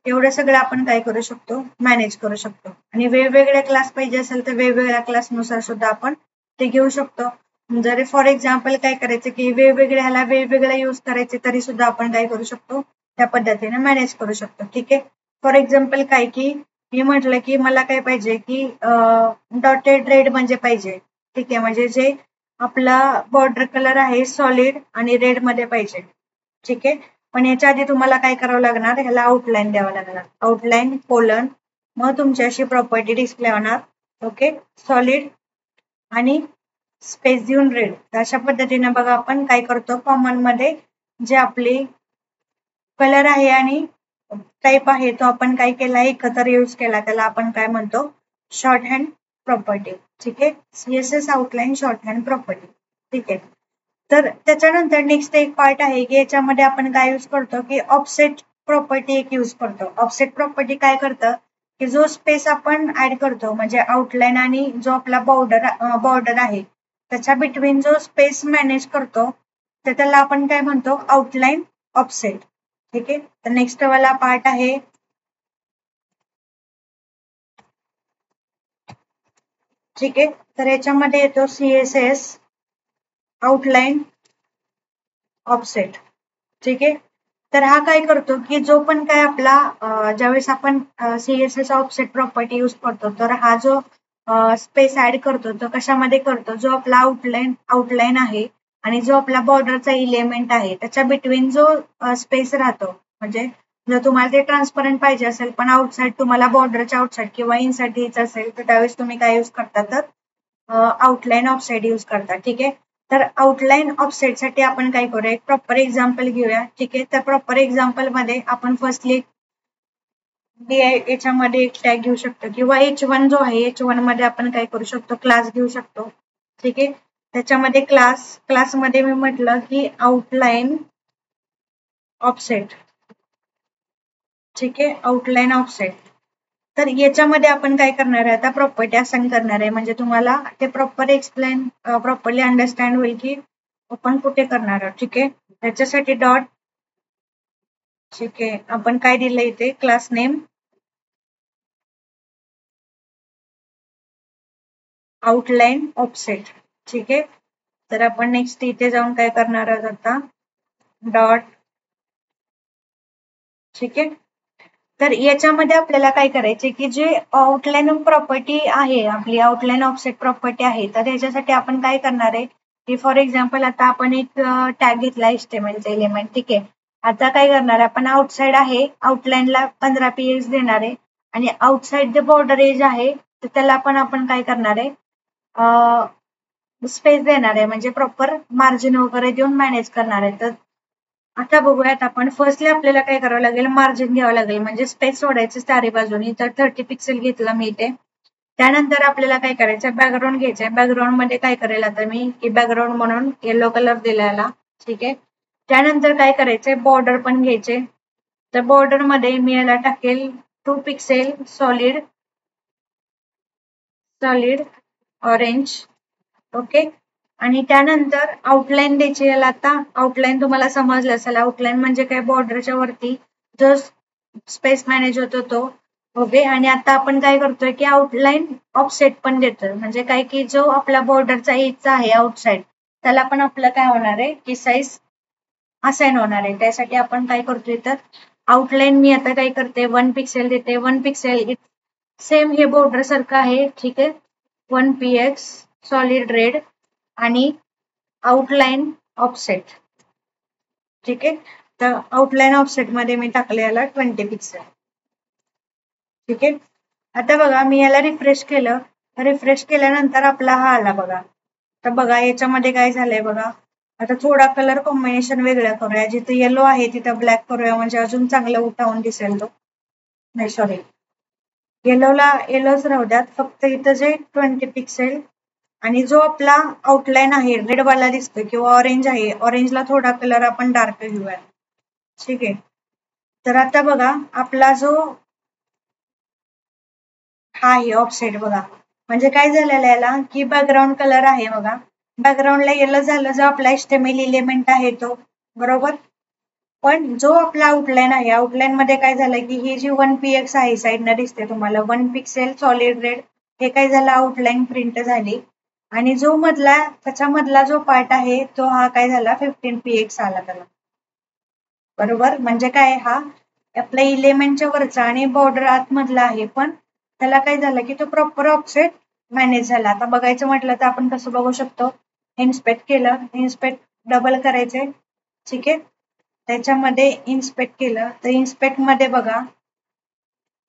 एवढं सगळं आपण काय करू शकतो, मॅनेज करू शकतो. आणि वेगवेगळे क्लास पाहिजे असेल तर वेगवेगळ्या क्लासनुसार सुद्धा आपण ते घेऊ शकतो. जर फॉर एक्झाम्पल काय करायचं की वेगवेगळ्या ह्याला वेगवेगळ्या यूज करायचे तरी सुद्धा आपण काय करू शकतो, त्या पद्धतीने मॅनेज करू शकतो. ठीक आहे. फॉर एक्झाम्पल काय की मी म्हटलं की मला काय पाहिजे की डॉटेड रेड म्हणजे पाहिजे. ठीक आहे. म्हणजे जे आपला बॉर्डर कलर आहे सॉलिड आणि रेड मध्ये पाहिजे. ठीक आहे. पण याच्या आधी तुम्हाला काय करावं लागणार, ह्याला आउटलाईन द्यावं लागणार. आउटलाईन कोलन, मग तुमची अशी प्रॉपर्टी डिस्प्ले होणार. ओके. सॉलिड आणि स्पेस देऊन रेड. अशा पद्धतीने बघा आपण काय करतो, कॉमन मध्ये जे आपली कलर आहे आणि टाईप आहे तो आपण काय केला, एकत्र यूज केला. त्याला आपण काय म्हणतो, शॉर्ट हँड प्रॉपर्टी. ठीक आहे. CSS outline short hand property. ठीक आहे. तर त्याच्यानंतर नेक्स्ट एक पार्ट आहे की याच्यामध्ये आपण काय यूज करतो की ऑफसेट प्रॉपर्टी एक यूज करतो. ऑफसेट प्रॉपर्टी काय करतं की जो स्पेस आपण ऍड करतो, म्हणजे आउटलाईन आणि जो आपला बॉर्डर आहे त्याच्या बिटवीन जो स्पेस मॅनेज करतो, तर त्याला आपण काय म्हणतो, आउटलाईन ऑफसेट. ठीक आहे. तर नेक्स्ट वाला पार्ट आहे ठीक आहे. तर याच्यामध्ये येतो CSS आउटलाईन ऑफसेट. ठीक आहे. तर हा काय करतो की जो पण काय आपला ज्यावेळेस आपण CSS ऑफसेट प्रॉपर्टी यूज करतो, तर हा जो स्पेस ऍड करतो तो कशामध्ये करतो, जो आपला आउटलाईन आहे आणि जो आपला बॉर्डरचा इलेमेंट आहे त्याच्या बिटवीन जो स्पेस राहतो, म्हणजे जर तुम्हाला ते ट्रान्सपरंट पाहिजे असेल पण आउटसाइड तुम्हाला बॉर्डरच्या आउटसाइड किंवा इनसाइड हेच असेल तर त्यावेळेस तुम्ही काय यूज करता, तर आउटलाईन ऑफसाइड यूज करता. ठीक आहे. तर आउटलाईन ऑफसेट साठी आपण काय करूया, एक प्रॉपर एक्झाम्पल घेऊया. ठीक आहे. तर प्रॉपर एक्झाम्पल मध्ये आपण फर्स्टली याच्यामध्ये एक टॅग घेऊ शकतो किंवा H1 जो आहे H1 मध्ये आपण काय करू शकतो, क्लास घेऊ शकतो. ठीक आहे. त्याच्यामध्ये क्लास मध्ये मी म्हटलं की आउटलाईन ऑफसेट. ठीक आहे. Outline offset. तर याच्यामध्ये आपण काय करणार आहे, आता प्रॉपर्टी असाइन करणार आहे, म्हणजे तुम्हाला ते प्रॉपरली अंडरस्टँड होईल की आपण कुठे करणार आहोत. ठीक आहे. त्याच्यासाठी डॉट, ठीक आहे, आपण काय दिलं इथे, क्लास नेम आउटलाईन ऑफसेट. ठीक आहे. तर आपण नेक्स्ट इथे जाऊन काय करणार आहोत आता, डॉट. ठीक आहे. तर याच्यामध्ये आपल्याला काय करायचे की जे आउटलाईन प्रॉपर्टी आहे आपली आउटलाईन ऑफसेट प्रॉपर्टी आहे तर याच्यासाठी आपण काय करणार आहे की फॉर एक्झाम्पल आता आपण एक टॅग घेतला HTML एलिमेंट ठीक आहे. आता काय करणार आहे आपण आउटसाइड आहे आउटलाईनला 15 px देणार आहे आणि आउटसाइड द बॉर्डर एज आहे तर त्याला पण आपण काय करणार आहे स्पेस देणार आहे म्हणजे प्रॉपर मार्जिन वगैरे देऊन मॅनेज करणार आहे. तर आता बघूयात आपण फर्स्टली आपल्याला काय करावं लागेल मार्जिन घ्यावं लागेल म्हणजे स्पेस सोडायचं चारी बाजूनी तर 30 पिक्सेल घेतला मी इथे. त्यानंतर आपल्याला काय करायचं बॅकग्राऊंड घ्यायचंय बॅकग्राऊंड मध्ये काय करेल आता मी की बॅकग्राऊंड म्हणून येलो कलर दिलेला ठीक आहे. त्यानंतर काय करायचंय बॉर्डर पण घ्यायचे तर बॉर्डर मध्ये मी याला टाकेल 2 पिक्सेल सॉलिड ऑरेंज ओके. आणि त्यानंतर आउटलाईन द्यायची याला आता आउटलाईन तुम्हाला समजलं असेल आउटलाईन म्हणजे काय बॉर्डरच्या वरती जो स्पेस मॅनेज होतो तो ओके. आणि आता आपण काय करतोय की आउटलाईन ऑफसेट पण देतोय म्हणजे काय की जो आपला बॉर्डरचा एजचा आहे आउटसाइड त्याला पण आपलं काय होणार आहे की साईज असाइन होणार आहे. त्यासाठी आपण काय करतोय तर आउटलाईन मी आता काय करते 1 पिक्सेल देते 1 पिक्सेल सेम हे बॉर्डर सारखं आहे ठीक आहे 1 px सॉलिड रेड आणि आउटलाईन ऑफसेट ठीक आहे. तर आउटलाईन ऑफसेट मध्ये मी टाकले याला 20 पिक्सेल ठीक आहे. आता बघा मी याला रिफ्रेश केल्यानंतर आपला हा आला बघा. तर बघा याच्यामध्ये काय झालंय बघा आता थोडा कलर कॉम्बिनेशन वेगळं करूया जिथे येलो आहे तिथं ब्लॅक करूया म्हणजे अजून चांगलं उठावून दिसेल तो नाही सॉरी येलोच राहू द्यात फक्त इथं जे 20 पिक्सेल आणि जो आपला आउटलाईन आहे रेड वाला दिसतोय किंवा ऑरेंज आहे ऑरेंजला थोडा कलर आपण डार्क घेऊया ठीक आहे. तर आता बघा आपला जो हा आहे ऑफसेट बघा म्हणजे काय झालेलं याला की बॅकग्राऊंड कलर आहे बघा बॅकग्राऊंडला येलो झालं जो आपला HTML एलिमेंट आहे तो बरोबर. पण जो आपला आउटलाईन आहे आउटलाईन मध्ये काय झालं की ही जी 1 px आहे साईडनं दिसते तुम्हाला 1 पिक्सेल सॉलिड रेड हे काय झालं आउटलाईन प्रिंट झाली आणि जो त्याच्यामधला जो पार्ट आहे तो हा काय झाला 15 px आला त्याला बरोबर. म्हणजे काय हा आपल्या इलेमेंटच्या वरचा आणि बॉर्डर आतमधला आहे पण त्याला काय झालं की तो प्रॉपर ऑफसेट मॅनेज झाला. आता बघायचं म्हटलं तर आपण कसं बघू शकतो इन्स्पेक्ट केलं इन्स्पेक्ट डबल करायचे ठीक आहे. त्याच्यामध्ये इन्स्पेक्ट केलं तर इन्स्पेक्ट मध्ये बघा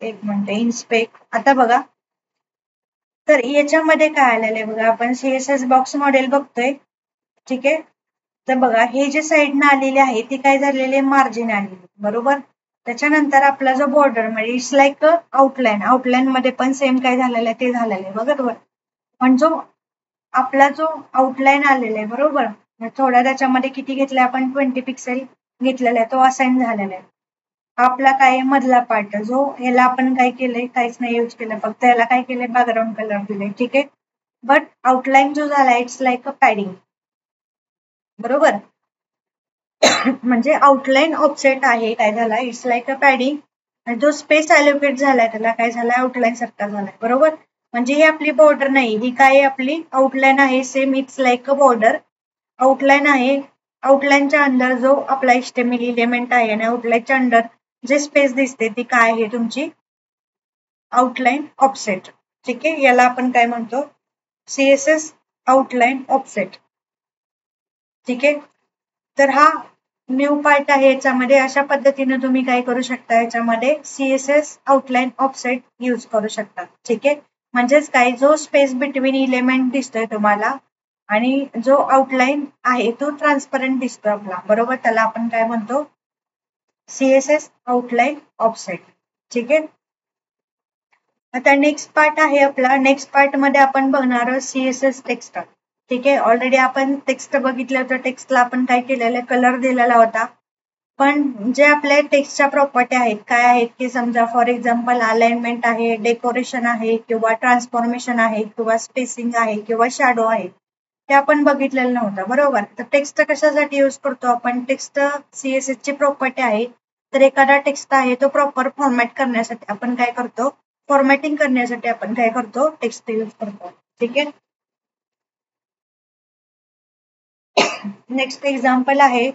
एक मिनिट इन्स्पेक्ट आता बघा तर याच्यामध्ये काय आलेलं आहे बघा आपण CSS बॉक्स मॉडेल बघतोय ठीक आहे. तर बघा हे जे साईडनं आलेले आहे ती काय झालेले मार्जिन आलेली बरोबर. त्याच्यानंतर आपला जो बॉर्डर म्हणजे इट्स लाईक आउटलाईन मध्ये पण सेम काय झालेलं आहे ते झालेलं आहे बरोबर. पण आपला जो आउटलाईन आलेला आहे बरोबर थोडा त्याच्यामध्ये किती घेतलाय आपण 20 पिक्सेल घेतलेला आहे तो असाइन झालेला आहे. आपला काय मधला पार्ट जो याला आपण काय केलंय काहीच नाही यूज केलं फक्त याला काय केलंय बॅकग्राऊंड कलर दिले ठीक आहे. बट आउटलाईन जो झाला इट्स लाईक अ पॅडिंग बरोबर. म्हणजे आउटलाईन ऑफसेट आहे काय झाला इट्स लाईक अ पॅडिंग आणि जो स्पेस अलोकेट झालाय त्याला काय झालाय आउटलाईन सारखा झालाय बरोबर. म्हणजे ही आपली बॉर्डर नाही ही काय आपली आउटलाईन आहे same it's like a border outline आहे आउटलाईनच्या अंडर जो आपला HTML एलिमेंट आहे आणि आउटलाईनच्या अंडर जे स्पेस दिसते ती काय आहे तुमची आउटलाईन ऑफसेट ठीक आहे. याला आपण काय म्हणतो CSS आउटलाईन ऑफसेट ठीक आहे. तर हा न्यू पार्ट आहे याच्यामध्ये अशा पद्धतीने तुम्ही काय करू शकता याच्यामध्ये CSS आउटलाईन ऑफसेट यूज करू शकता ठीक आहे. म्हणजेच काय जो स्पेस बिटवीन इलेमेंट दिसतोय तुम्हाला आणि जो आउटलाईन आहे तो ट्रान्सपरंट दिसतो आपला बरोबर त्याला आपण काय म्हणतो CSS आउटलाईन ऑफसेट ठीक आहे. आता नेक्स्ट पार्ट आहे आपला नेक्स्ट पार्ट मध्ये आपण बघणार CSS टेक्स्ट ठीक आहे. ऑलरेडी आपण टेक्स्ट बघितलं होतं टेक्स्टला आपण काय केलेलं कलर दिलेला होता पण जे आपल्या टेक्स्टच्या प्रॉपर्टी आहेत काय आहेत की समजा फॉर एक्झाम्पल अलाइनमेंट आहे डेकोरेशन आहे किंवा ट्रान्सफॉर्मेशन आहे किंवा स्पेसिंग आहे किंवा शॅडो आहे ते आपण बघितलेलं नव्हतं बरोबर. तर टेक्स्ट कशासाठी यूज करतो आपण टेक्स्ट CSS ची प्रॉपर्टी आहे तर एखादा टेक्स्ट आहे तो प्रॉपर फॉर्मॅट करण्यासाठी आपण काय करतो फॉर्मॅटिंग करण्यासाठी आपण काय करतो टेक्स्ट यूज करतो ठीक आहे. नेक्स्ट एक्झाम्पल आहे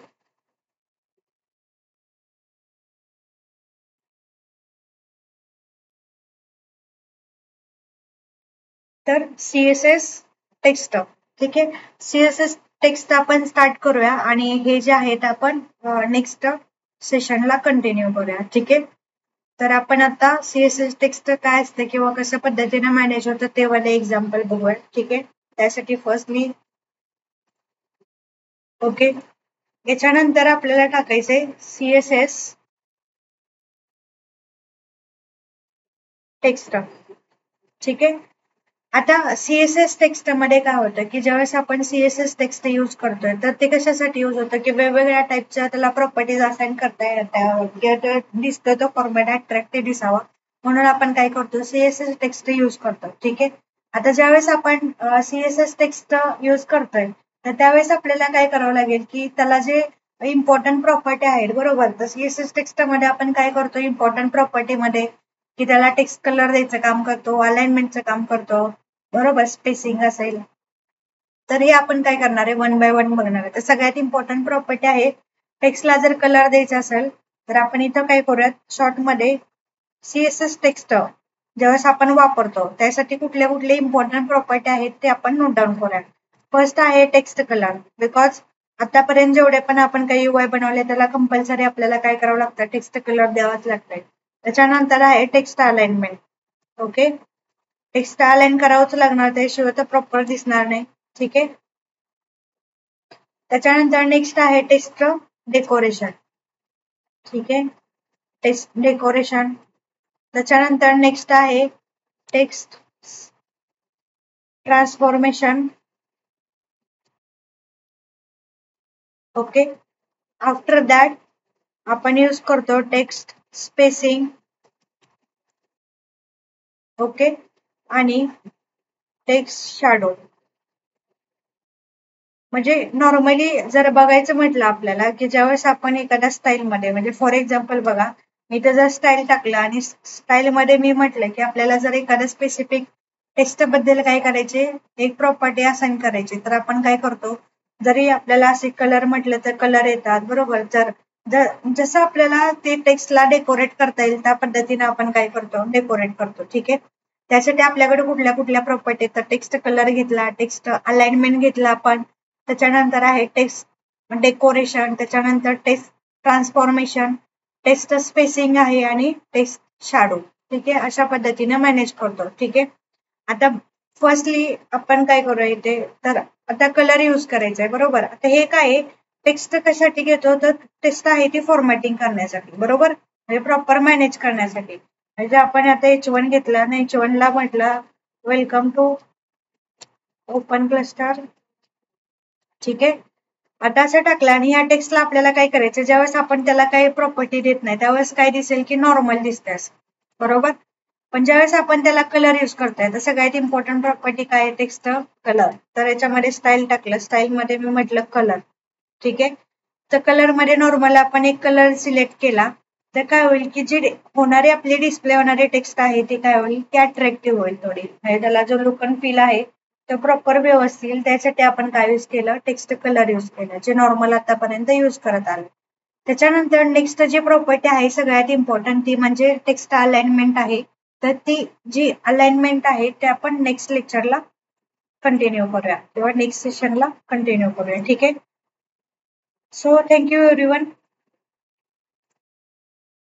तर CSS टेक्स्ट, ठीक आहे. CSS टेक्स्ट आपण स्टार्ट करूया आणि हे जे आहेत आपण नेक्स्ट सेशनला कंटिन्यू करूया, ठीक आहे. तर आपण आता CSS टेक्स्ट काय असते किंवा कशा पद्धतीने मॅनेज होतं ते वाले एक्झाम्पल बघूया, ठीक आहे. त्यासाठी फर्स्टली ओके, याच्यानंतर आपल्याला टाकायचंय CSS टेक्स्ट, ठीक आहे. आता CSS टेक्स्ट मध्ये काय होतं की ज्यावेळेस आपण CSS टेक्स्ट यूज करतोय तर ते कशासाठी यूज होतं की वेगवेगळ्या टाईपच्या त्याला प्रॉपर्टीज असाइन करता येतात, दिसतो तो फॉर्मॅट अट्रॅक्टिव्ह दिसावा म्हणून आपण काय करतो CSS टेक्स्ट यूज करतो, ठीक आहे. आता ज्यावेळेस आपण CSS टेक्स्ट यूज करतोय तर त्यावेळेस आपल्याला काय करावं लागेल की त्याला जे इम्पॉर्टंट प्रॉपर्टी आहेत, बरोबर. तर CSS टेक्स्ट मध्ये आपण काय करतो इम्पॉर्टंट प्रॉपर्टी मध्ये की त्याला टेक्स्ट कलर द्यायचं काम करतो, अलाइनमेंटचं काम करतो, बरोबर. स्पेसिंग असेल तर हे आपण काय करणार आहे वन बाय वन बघणार आहे. तर सगळ्यात इम्पॉर्टंट प्रॉपर्टी आहे टेक्स्टला जर कलर द्यायचा असेल तर आपण इथं काय करूयात शॉर्ट मध्ये CSS टेक्स्ट ज्यावेळेस आपण वापरतो त्यासाठी कुठल्या कुठल्या इम्पॉर्टंट प्रॉपर्टी आहेत ते आपण नोट डाऊन करूयात. फर्स्ट आहे टेक्स्ट कलर, बिकॉज आतापर्यंत जेवढे पण आपण काही UI बनवले त्याला कंपल्सरी आपल्याला काय करावं लागतं टेक्स्ट कलर द्यावाच लागतंय. त्याच्यानंतर आहे text alignment, okay. Text align करावंच लागणार त्याशिवाय तर प्रॉपर दिसणार नाही, ठीक आहे. त्याच्यानंतर नेक्स्ट आहे टेक्स्ट डेकोरेशन, ठीक आहे. Text decoration. त्याच्यानंतर नेक्स्ट आहे text transformation, okay. After that आपण यूज करतो टेक्स्ट स्पेसिंग, ओके, आणि टेक्स्ट शॅडो. म्हणजे नॉर्मली जर बघायचं म्हटलं आपल्याला की ज्यावेळेस आपण एखाद्या स्टाईलमध्ये म्हणजे फॉर एक्झाम्पल बघा मी तर जर स्टाईल टाकलं आणि स्टाईलमध्ये मी म्हटलं की आपल्याला जर एखाद्या स्पेसिफिक टेक्स्ट बद्दल काय करायचे एक प्रॉपर्टी असाइन करायची तर आपण काय करतो जरी आपल्याला असे कलर म्हटलं तर कलर येतात, बरोबर. जसं आपल्याला ते टेक्स्टला डेकोरेट करता येईल त्या पद्धतीने आपण काय करतो डेकोरेट करतो, ठीक आहे. त्यासाठी आपल्याकडे कुठल्या कुठल्या प्रॉपर्टी तर टेक्स्ट कलर घेतला, टेक्स्ट अलाइनमेंट घेतला आपण, त्याच्यानंतर आहे टेक्स्ट डेकोरेशन, त्याच्यानंतर टेक्स्ट ट्रान्सफॉर्मेशन, टेक्स्ट स्पेसिंग आहे आणि टेक्स्ट शॅडो, ठीक आहे. अशा पद्धतीने मॅनेज करतो, ठीक आहे. आता फर्स्टली आपण काय करूया इथे तर आता कलर यूज करायचा आहे, बरोबर. आता हे काय टेक्स्ट कशासाठी घेतो तर टेक्स्ट आहे ती फॉर्मॅटिंग करण्यासाठी, बरोबर, म्हणजे प्रॉपर मॅनेज करण्यासाठी. म्हणजे आपण आता H1 घेतला आणि H1 ला म्हटलं वेलकम टू ओपन क्लस्टर, ठीक आहे. आता असं टाकलं आणि या टेक्स्टला आपल्याला काय करायचं ज्यावेळेस आपण त्याला काही प्रॉपर्टी देत नाही त्यावेळेस काय दिसेल की नॉर्मल दिसते असं, बरोबर. पण ज्यावेळेस आपण त्याला कलर यूज करतोय तर सगळ्यात इम्पॉर्टंट प्रॉपर्टी काय टेक्स्ट कलर. तर याच्यामध्ये स्टाईल टाकलं, स्टाईल मध्ये मी म्हटलं कलर, ठीक आहे. तर कलर मध्ये नॉर्मल आपण एक कलर सिलेक्ट केला तर काय होईल की जे होणारे आपले डिस्प्ले होणारे टेक्स्ट आहे ते काय होईल की अट्रॅक्टिव्ह होईल थोडी, म्हणजे त्याला जो लुक अँड फील आहे तो प्रॉपर व्यवस्थित त्यासाठी आपण काय यूज केलं टेक्स्ट कलर यूज केलं जे नॉर्मल आतापर्यंत यूज करत आलं. त्याच्यानंतर नेक्स्ट जी प्रॉपर्टी आहे सगळ्यात इम्पॉर्टंट ती म्हणजे टेक्स्ट अलाइनमेंट आहे. तर ती जी अलाइनमेंट आहे ते आपण नेक्स्ट लेक्चरला कंटिन्यू करूया किंवा नेक्स्ट सेशनला कंटिन्यू करूया, ठीक आहे. So thank you everyone.